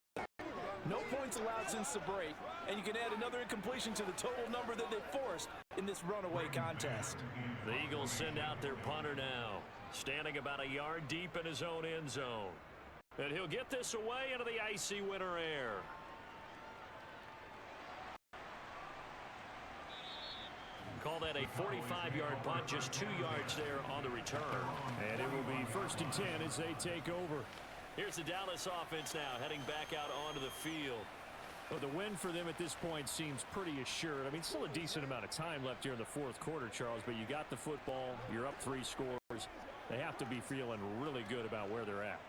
No points allowed since the break, and you can add another incompletion to the total number that they forced in this runaway contest. The Eagles send out their punter now, standing about a yard deep in his own end zone. And he'll get this away into the icy winter air. Call that a 45-yard punt, just 2 yards there on the return. And it will be 1st and 10 as they take over. Here's the Dallas offense now, heading back out onto the field. Well, the win for them at this point seems pretty assured. I mean, still a decent amount of time left here in the fourth quarter, Charles, but you got the football, you're up 3 scores. They have to be feeling really good about where they're at.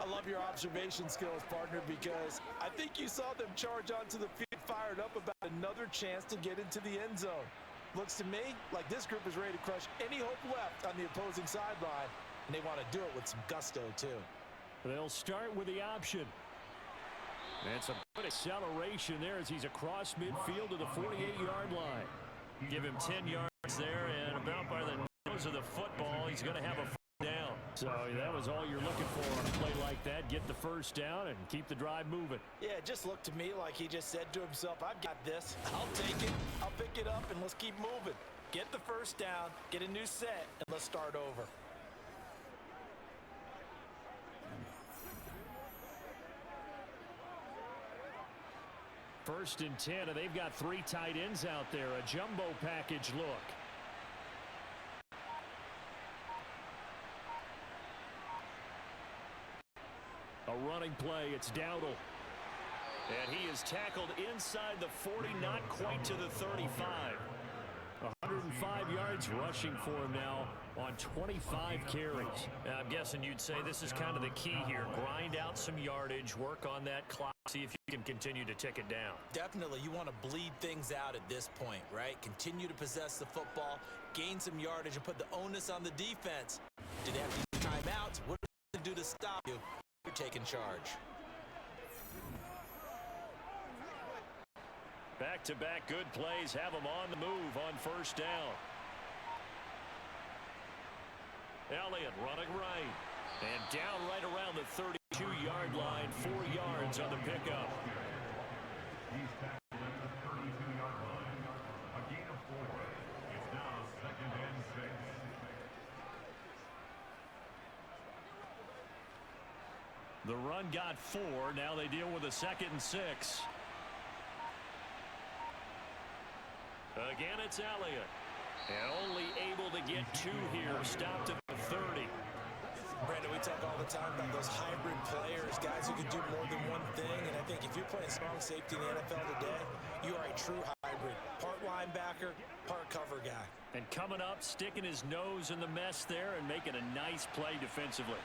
I love your observation skills, partner, because I think you saw them charge onto the field, fired up about another chance to get into the end zone. Looks to me like this group is ready to crush any hope left on the opposing sideline, and they want to do it with some gusto, too. They'll start with the option. And some good acceleration there as he's across midfield to the 48-yard line. Give him 10 yards there, and about by the nose of the football, he's going to have a first down. So that was all you're looking for on a play like that. Get the first down and keep the drive moving. Yeah, it just looked to me like he just said to himself, I've got this. I'll take it. I'll pick it up, and let's keep moving. Get the first down, get a new set, and let's start over. First and 10, and they've got 3 tight ends out there. A jumbo package look. A running play, it's Dowdle. And he is tackled inside the 40, not quite to the 35. 105 yards rushing for him now on 25 carries. I'm guessing you'd say this is kind of the key here. Grind out some yardage, work on that clock, see if you can continue to tick it down. Definitely, you want to bleed things out at this point, right? Continue to possess the football, gain some yardage, and put the onus on the defense. Do they have to use timeouts? What do they do to stop you? You're taking charge. Back-to-back good plays have them on the move on first down. Elliott running right. And down right around the 32-yard line, 4 yards on the pickup. He's tackled at the 32-yard line. A gain of 4. It's now 2nd and 6. The run got 4. Now they deal with a 2nd and 6. Again, it's Elliott. And only able to get 2 here. Stopped at the 30. Brandon, we talk all the time about those hybrid players, guys who can do more than one thing. And I think if you're playing strong safety in the NFL today, you are a true hybrid. Part linebacker, part cover guy. And coming up, sticking his nose in the mess there and making a nice play defensively.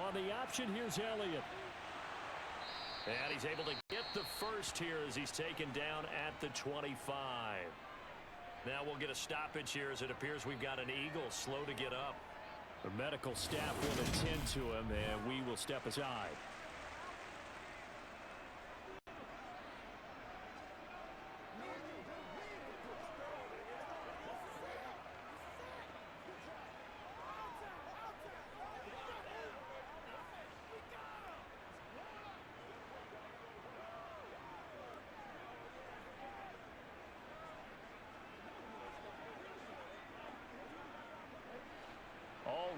On the option, here's Elliott. And he's able to get the first here as he's taken down at the 25. Now we'll get a stoppage here as it appears we've got an Eagle slow to get up. The medical staff will attend to him, and we will step aside.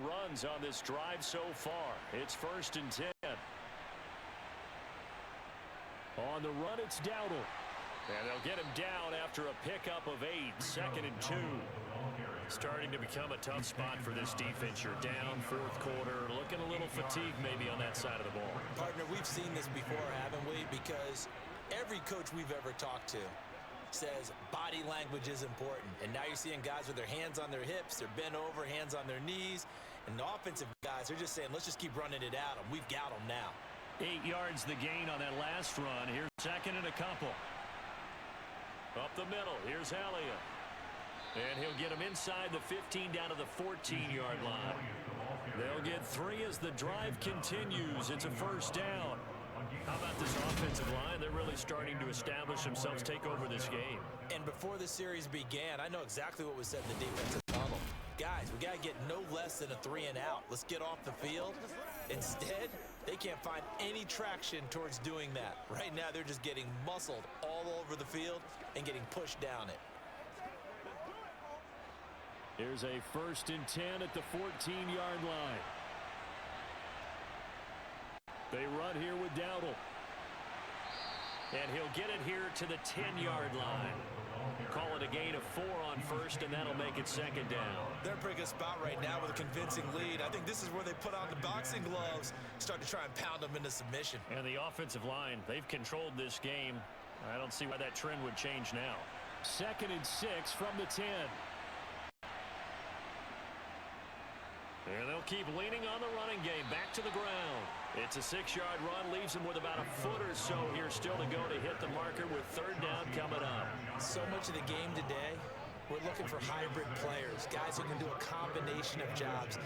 Runs on this drive so far. It's 1st and 10. On the run, it's Dowdle. And they'll get him down after a pickup of 8. 2nd and 2. Starting to become a tough spot for this defense. You're down 4th quarter. Looking a little fatigued maybe on that side of the ball. Partner, we've seen this before, haven't we? Because every coach we've ever talked to says body language is important. And now you're seeing guys with their hands on their hips, they're bent over, hands on their knees. And the offensive guys are just saying, let's just keep running it at them. We've got them now. 8 yards the gain on that last run. Here's 2nd and a couple. Up the middle, here's Elliott. And he'll get him inside the 15 down to the 14-yard line. They'll get 3 as the drive continues. It's a 1st down. How about this offensive line? They're really starting to establish themselves, take over this game. And before the series began, I know exactly what was said in the defensive tunnel. Guys, we got to get no less than a 3 and out. Let's get off the field. Instead, they can't find any traction towards doing that. Right now, they're just getting muscled all over the field and getting pushed down it. Here's a 1st and 10 at the 14-yard line. They run here with Dowdle. And he'll get it here to the 10-yard line. Call it a gain of 4 on 1st, and that'll make it 2nd down. They're in a pretty good spot right now with a convincing lead. I think this is where they put on the boxing gloves, start to try and pound them into submission. And the offensive line, they've controlled this game. I don't see why that trend would change now. 2nd and 6 from the 10. And they'll keep leaning on the running game. Back to the ground. It's a 6-yard run. Leaves him with about a foot or so here still to go to hit the marker with 3rd down coming up. So much of the game today, we're looking for hybrid players, guys who can do a combination of jobs.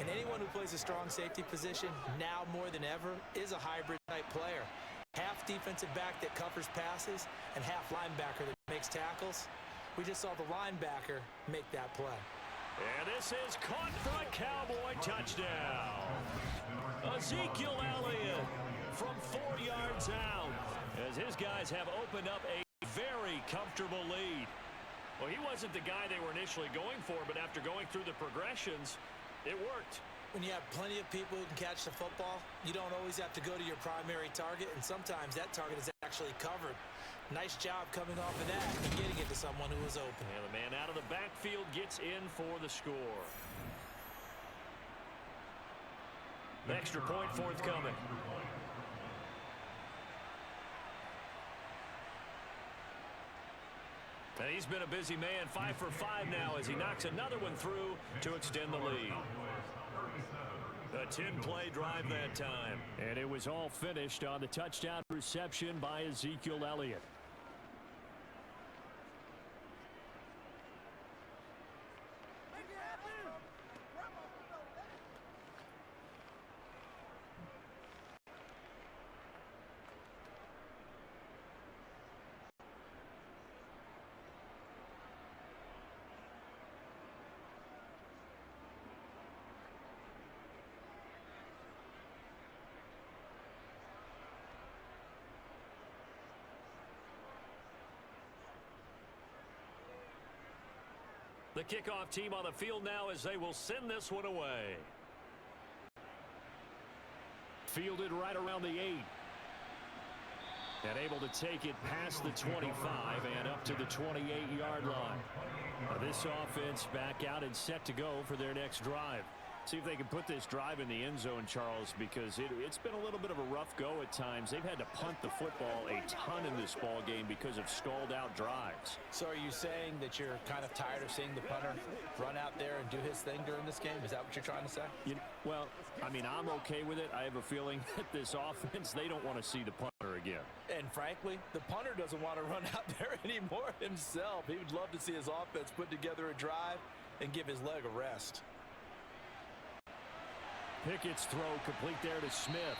And anyone who plays a strong safety position, now more than ever, is a hybrid-type player. Half defensive back that covers passes and half linebacker that makes tackles. We just saw the linebacker make that play. And this is caught for a Cowboy touchdown. Ezekiel Elliott from 4 yards out as his guys have opened up a very comfortable lead. Well, he wasn't the guy they were initially going for, but after going through the progressions, it worked. When you have plenty of people who can catch the football, you don't always have to go to your primary target, and sometimes that target is actually covered. Nice job coming off of that and getting it to someone who was open. And the man out of the backfield gets in for the score. The extra point forthcoming. And he's been a busy man, 5 for 5 now as he knocks another one through to extend the lead. A 10-play drive that time. And it was all finished on the touchdown reception by Ezekiel Elliott. The kickoff team on the field now as they will send this one away. Fielded right around the 8. And able to take it past the 25 and up to the 28-yard line. Now this offense back out and set to go for their next drive. See if they can put this drive in the end zone, Charles, because it's been a little bit of a rough go at times. They've had to punt the football a ton in this ball game because of stalled-out drives. So are you saying that you're kind of tired of seeing the punter run out there and do his thing during this game? Is that what you're trying to say? Well, I mean, I'm okay with it. I have a feeling that this offense, they don't want to see the punter again. And frankly, the punter doesn't want to run out there anymore himself. He would love to see his offense put together a drive and give his leg a rest. Pickett's throw complete there to Smith.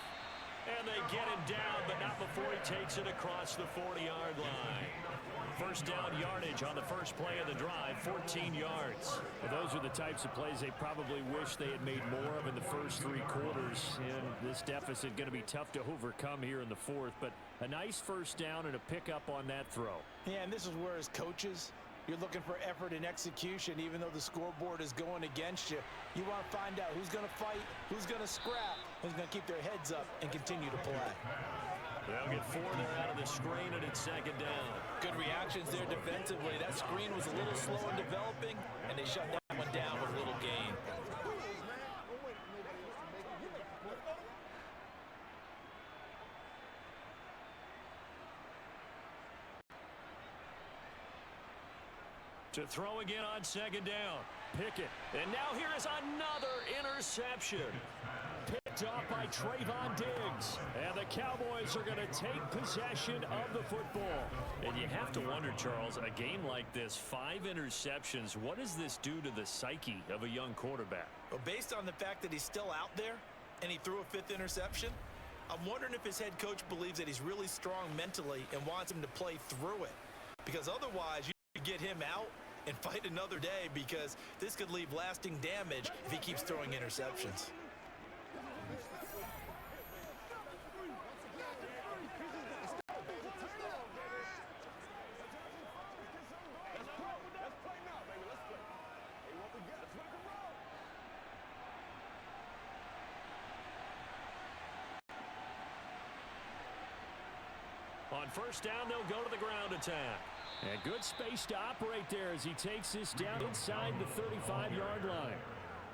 And they get him down, but not before he takes it across the 40-yard line. First down yardage on the first play of the drive, 14 yards. Well, those are the types of plays they probably wish they had made more of in the first 3 quarters. And this deficit going to be tough to overcome here in the fourth. But a nice first down and a pickup on that throw. Yeah, and this is where as coaches, you're looking for effort and execution. Even though the scoreboard is going against you, you want to find out who's going to fight, who's going to scrap, who's going to keep their heads up and continue to play. They'll get 4 there out of the screen, and it's second down. Good reactions there defensively. That screen was a little slow in developing, and they shut that one down with a little gain. To throw again on second down. Pickett. And now here is another interception. Picked off by Trayvon Diggs. And the Cowboys are going to take possession of the football. And you have to wonder, Charles, a game like this, 5 interceptions, what does this do to the psyche of a young quarterback? Well, based on the fact that he's still out there and he threw a 5th interception, I'm wondering if his head coach believes that he's really strong mentally and wants him to play through it. Because otherwise, you get him out and fight another day, because this could leave lasting damage if he keeps throwing interceptions. On first down, they'll go to the ground attack. And good space to operate there as he takes this down inside the 35-yard line.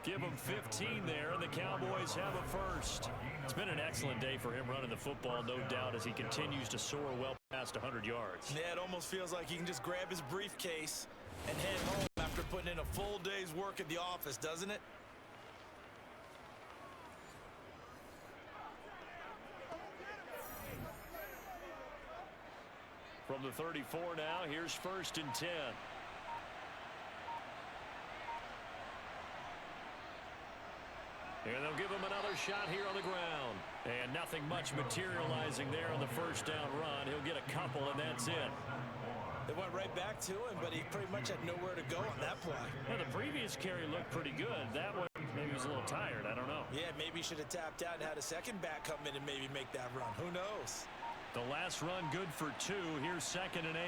Give him 15 there, and the Cowboys have a first. It's been an excellent day for him running the football, no doubt, as he continues to soar well past 100 yards. Yeah, it almost feels like he can just grab his briefcase and head home after putting in a full day's work at the office, doesn't it? From the 34 now, here's 1st and 10. And they'll give him another shot here on the ground. And nothing much materializing there on the first down run. He'll get a couple, and that's it. They went right back to him, but he pretty much had nowhere to go on that play. Well, the previous carry looked pretty good. That one, maybe he was a little tired. I don't know. Yeah, maybe he should have tapped out and had a second back come in and maybe make that run. Who knows? The last run good for 2. Here's 2nd and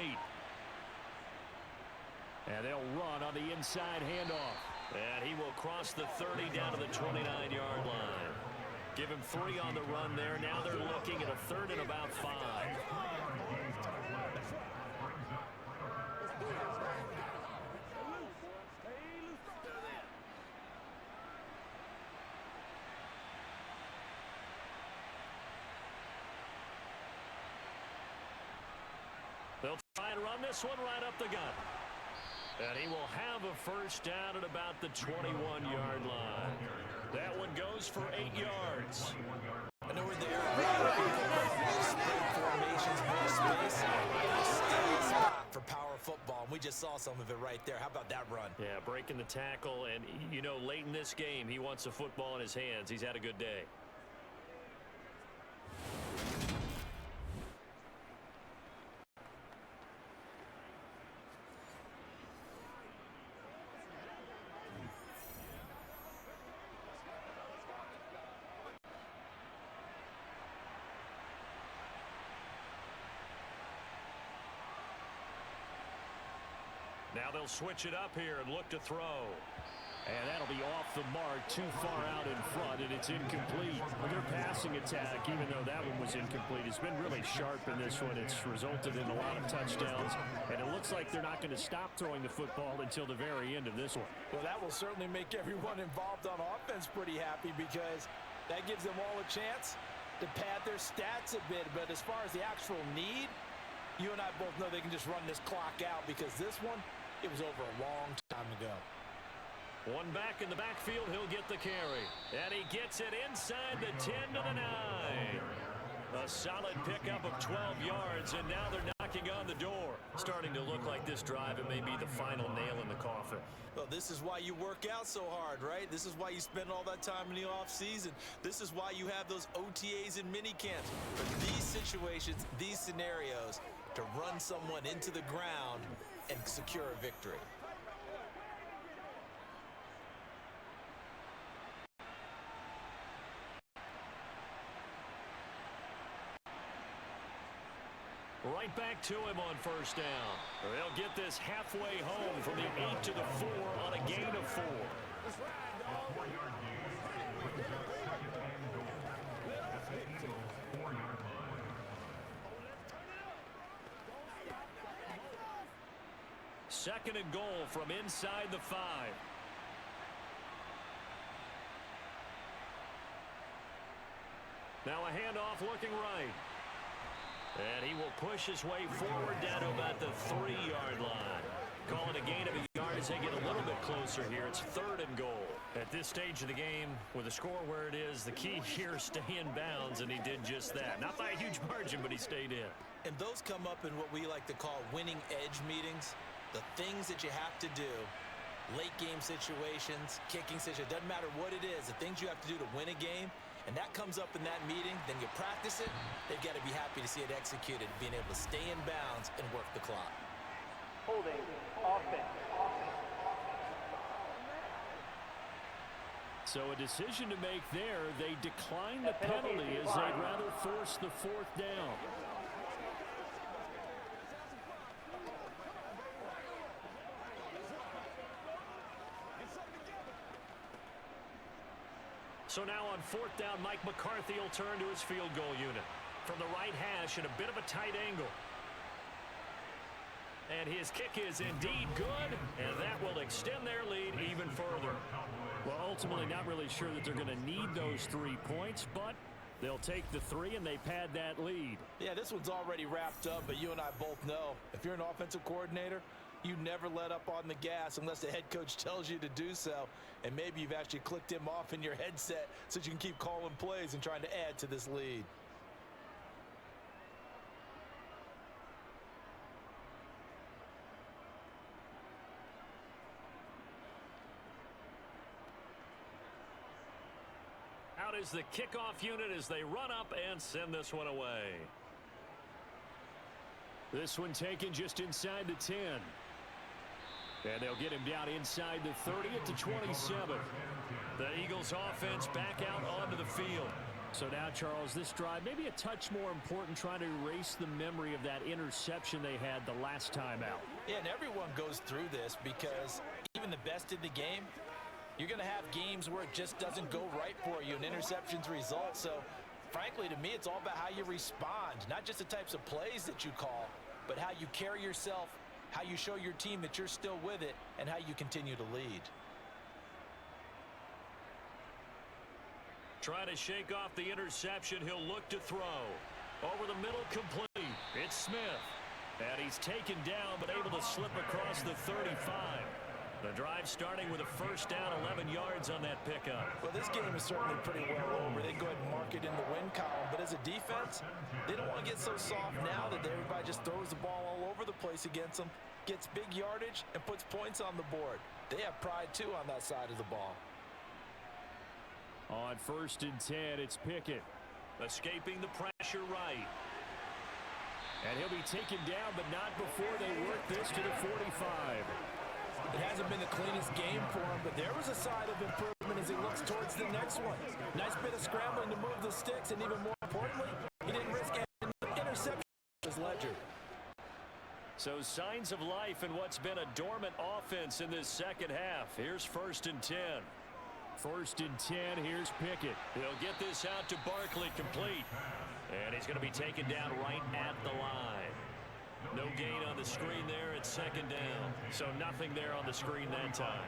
8. And they'll run on the inside handoff. And he will cross the 30 down to the 29-yard line. Give him 3 on the run there. Now they're looking at a 3rd and about 5. They'll try and run this one right up the gut. And he will have a first down at about the 21-yard line. That one goes for 8 yards. I know we're there. Spread formations, more space. Steady spot for power football. We just saw some of it right there. How about that run? Yeah, breaking the tackle. And, you know, late in this game, he wants the football in his hands. He's had a good day. Now they'll switch it up here and look to throw. And that'll be off the mark, too far out in front, and it's incomplete. Their passing attack, even though that one was incomplete, has been really sharp in this one. It's resulted in a lot of touchdowns, and it looks like they're not going to stop throwing the football until the very end of this one. Well, that will certainly make everyone involved on offense pretty happy because that gives them all a chance to pad their stats a bit. But as far as the actual need, you and I both know they can just run this clock out because this one, it was over a long time ago. One back in the backfield, he'll get the carry. And he gets it inside the 10 to the 9. A solid pickup of 12 yards, and now they're knocking on the door. Starting to look like this drive, it may be the final nail in the coffin. Well, this is why you work out so hard, right? This is why you spend all that time in the offseason. This is why you have those OTAs and mini camps. For these situations, these scenarios, to run someone into the ground and secure a victory. Right back to him on first down. They'll get this halfway home from the 8 to the 4 on a gain of 4. Second and goal from inside the 5. Now a handoff looking right. And he will push his way forward down to about the 3-yard line. Calling a gain of a yard as they get a little bit closer here. It's third and goal. At this stage of the game, with the score where it is, the key here is stay in bounds, and he did just that. Not by a huge margin, but he stayed in. And those come up in what we like to call winning edge meetings. The things that you have to do, late game situations, kicking situations, doesn't matter what it is, the things you have to do to win a game. And that comes up in that meeting, then you practice it, they've got to be happy to see it executed, being able to stay in bounds and work the clock. Holding, offense. So a decision to make there. They decline the penalty as they'd rather force the 4th down. So now on 4th down, Mike McCarthy will turn to his field goal unit. From the right hash at a bit of a tight angle. And his kick is indeed good, and that will extend their lead even further. Well, ultimately not really sure that they're going to need those 3 points, but they'll take the 3 and they pad that lead. Yeah, this one's already wrapped up, but you and I both know if you're an offensive coordinator, you never let up on the gas unless the head coach tells you to do so. And maybe you've actually clicked him off in your headset so you can keep calling plays and trying to add to this lead. Out is the kickoff unit as they run up and send this one away. This one taken just inside the 10. And they'll get him down inside the 30 at the 27. The Eagles offense back out onto the field. So now, Charles, this drive maybe a touch more important, trying to erase the memory of that interception they had the last time out. Yeah, and everyone goes through this because even the best in the game, you're going to have games where it just doesn't go right for you and interceptions result. So, frankly, to me, it's all about how you respond, not just the types of plays that you call, but how you carry yourself, how you show your team that you're still with it, and how you continue to lead. Trying to shake off the interception, he'll look to throw. Over the middle, complete. It's Smith. And he's taken down, but able to slip across the 35. The drive starting with a first down, 11 yards on that pickup. Well, this game is certainly pretty well over. They go ahead and mark it in the win column. But as a defense, they don't want to get so soft now that everybody just throws the ball all over the place against them, gets big yardage, and puts points on the board. They have pride, too, on that side of the ball. On 1st and 10, it's Pickett. Escaping the pressure right. And he'll be taken down, but not before they work this to the 45. It hasn't been the cleanest game for him, but there was a sign of improvement as he looks towards the next one. Nice bit of scrambling to move the sticks, and even more importantly, he didn't risk an interception his ledger. So signs of life in what's been a dormant offense in this second half. Here's 1st and 10. 1st and 10. Here's Pickett. He'll get this out to Barkley, complete. And he's going to be taken down right at the line. No gain on the screen there at 2nd down. So nothing there on the screen that time.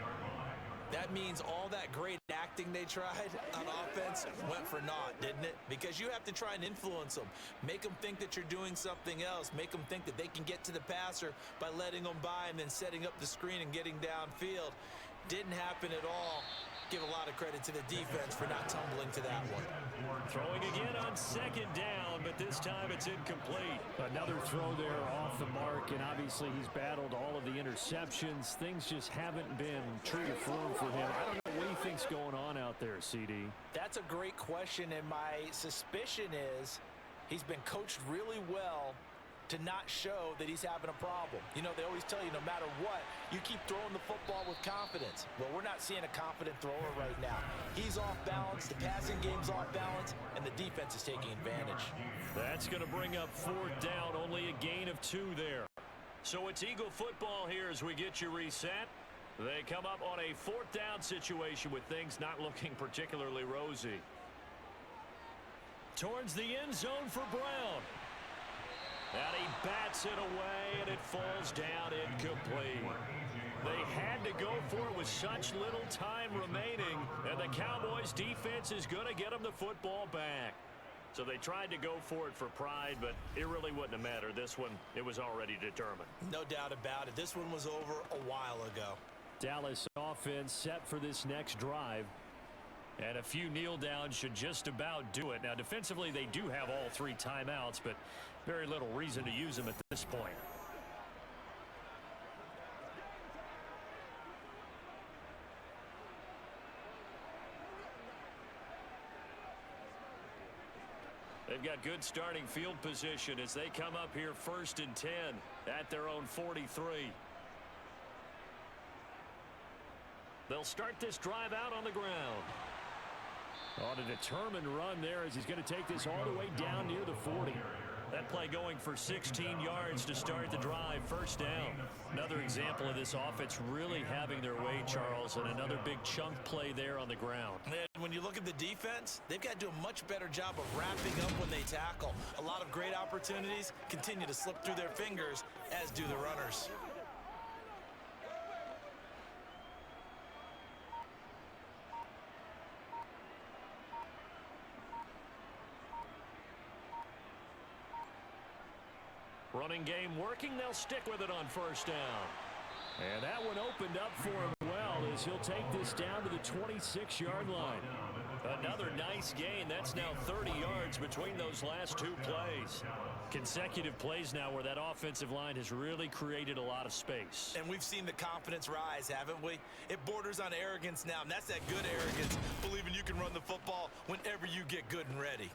That means all that great acting they tried on offense went for naught, didn't it? Because you have to try and influence them. Make them think that you're doing something else. Make them think that they can get to the passer by letting them by and then setting up the screen and getting downfield. Didn't happen at all. Give a lot of credit to the defense for not tumbling to that one. Throwing again on 2nd down, but this time it's incomplete. Another throw there off the mark, and obviously he's battled all of the interceptions. Things just haven't been true to form for him. I don't know what he thinks going on out there, CD. That's a great question, and my suspicion is he's been coached really well to not show that he's having a problem. You know, they always tell you no matter what, you keep throwing the football with confidence. Well, we're not seeing a confident thrower right now. He's off balance, the passing game's off balance, and the defense is taking advantage. That's going to bring up 4th down, only a gain of 2 there. So it's Eagle football here as we get you reset. They come up on a 4th down situation with things not looking particularly rosy. Towards the end zone for Brown. And he bats it away, and it falls down incomplete. They had to go for it with such little time remaining, and the Cowboys defense is going to get them the football back. So they tried to go for it for pride, but it really wouldn't have mattered. This one, it was already determined. No doubt about it. This one was over a while ago. Dallas offense set for this next drive. And a few kneel downs should just about do it. Now, defensively, they do have all 3 timeouts, but very little reason to use them at this point. They've got good starting field position as they come up here 1st and 10 at their own 43. They'll start this drive out on the ground. On a determined run there as he's going to take this all the way down near the 40. That play going for 16 yards to start the drive, 1st down. Another example of this offense really having their way, Charles, and another big chunk play there on the ground. And when you look at the defense, they've got to do a much better job of wrapping up when they tackle. A lot of great opportunities continue to slip through their fingers, as do the runners. Running game working. They'll stick with it on 1st down. And that one opened up for him well as he'll take this down to the 26-yard line. Another nice gain. That's now 30 yards between those last 2 plays. Consecutive plays now where that offensive line has really created a lot of space. And we've seen the confidence rise, haven't we? It borders on arrogance now, and that's that good arrogance, believing you can run the football whenever you get good and ready.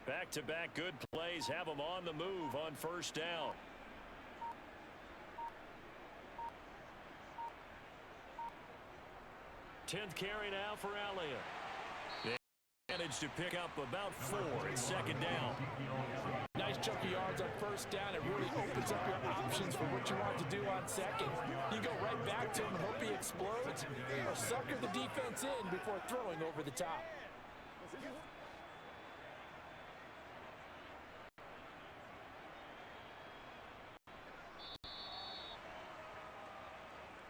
Back-to-back good plays have them on the move on 1st down. Tenth carry now for Elliott. They managed to pick up about 4 at 2nd down. Nice chunk of yards on 1st down. It really opens up your options for what you want to do on 2nd. You go right back to him and hope he explodes, or sucker the defense in before throwing over the top.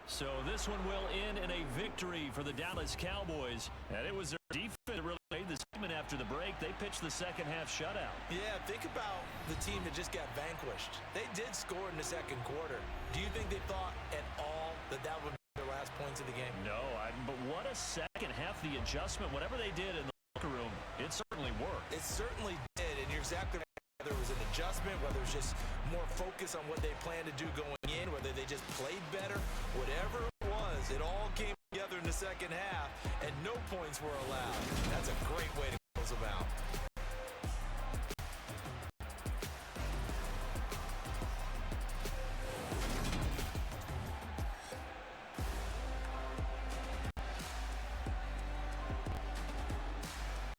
So this one will end in a victory for the Dallas Cowboys. And it was their defense that really made the statement after the break. They pitched the second half shutout. Yeah, think about the team that just got vanquished. They did score in the 2nd quarter. Do you think they thought at all that that would be their last points of the game? No, but what a second half. The adjustment, whatever they did in the locker room, it certainly worked. It certainly did, and you're exactly right. Whether it was an adjustment, whether it was just more focus on what they planned to do going in, whether they just played better, whatever it was, it all came together in the second half, and no points were allowed. That's a great way to close them out.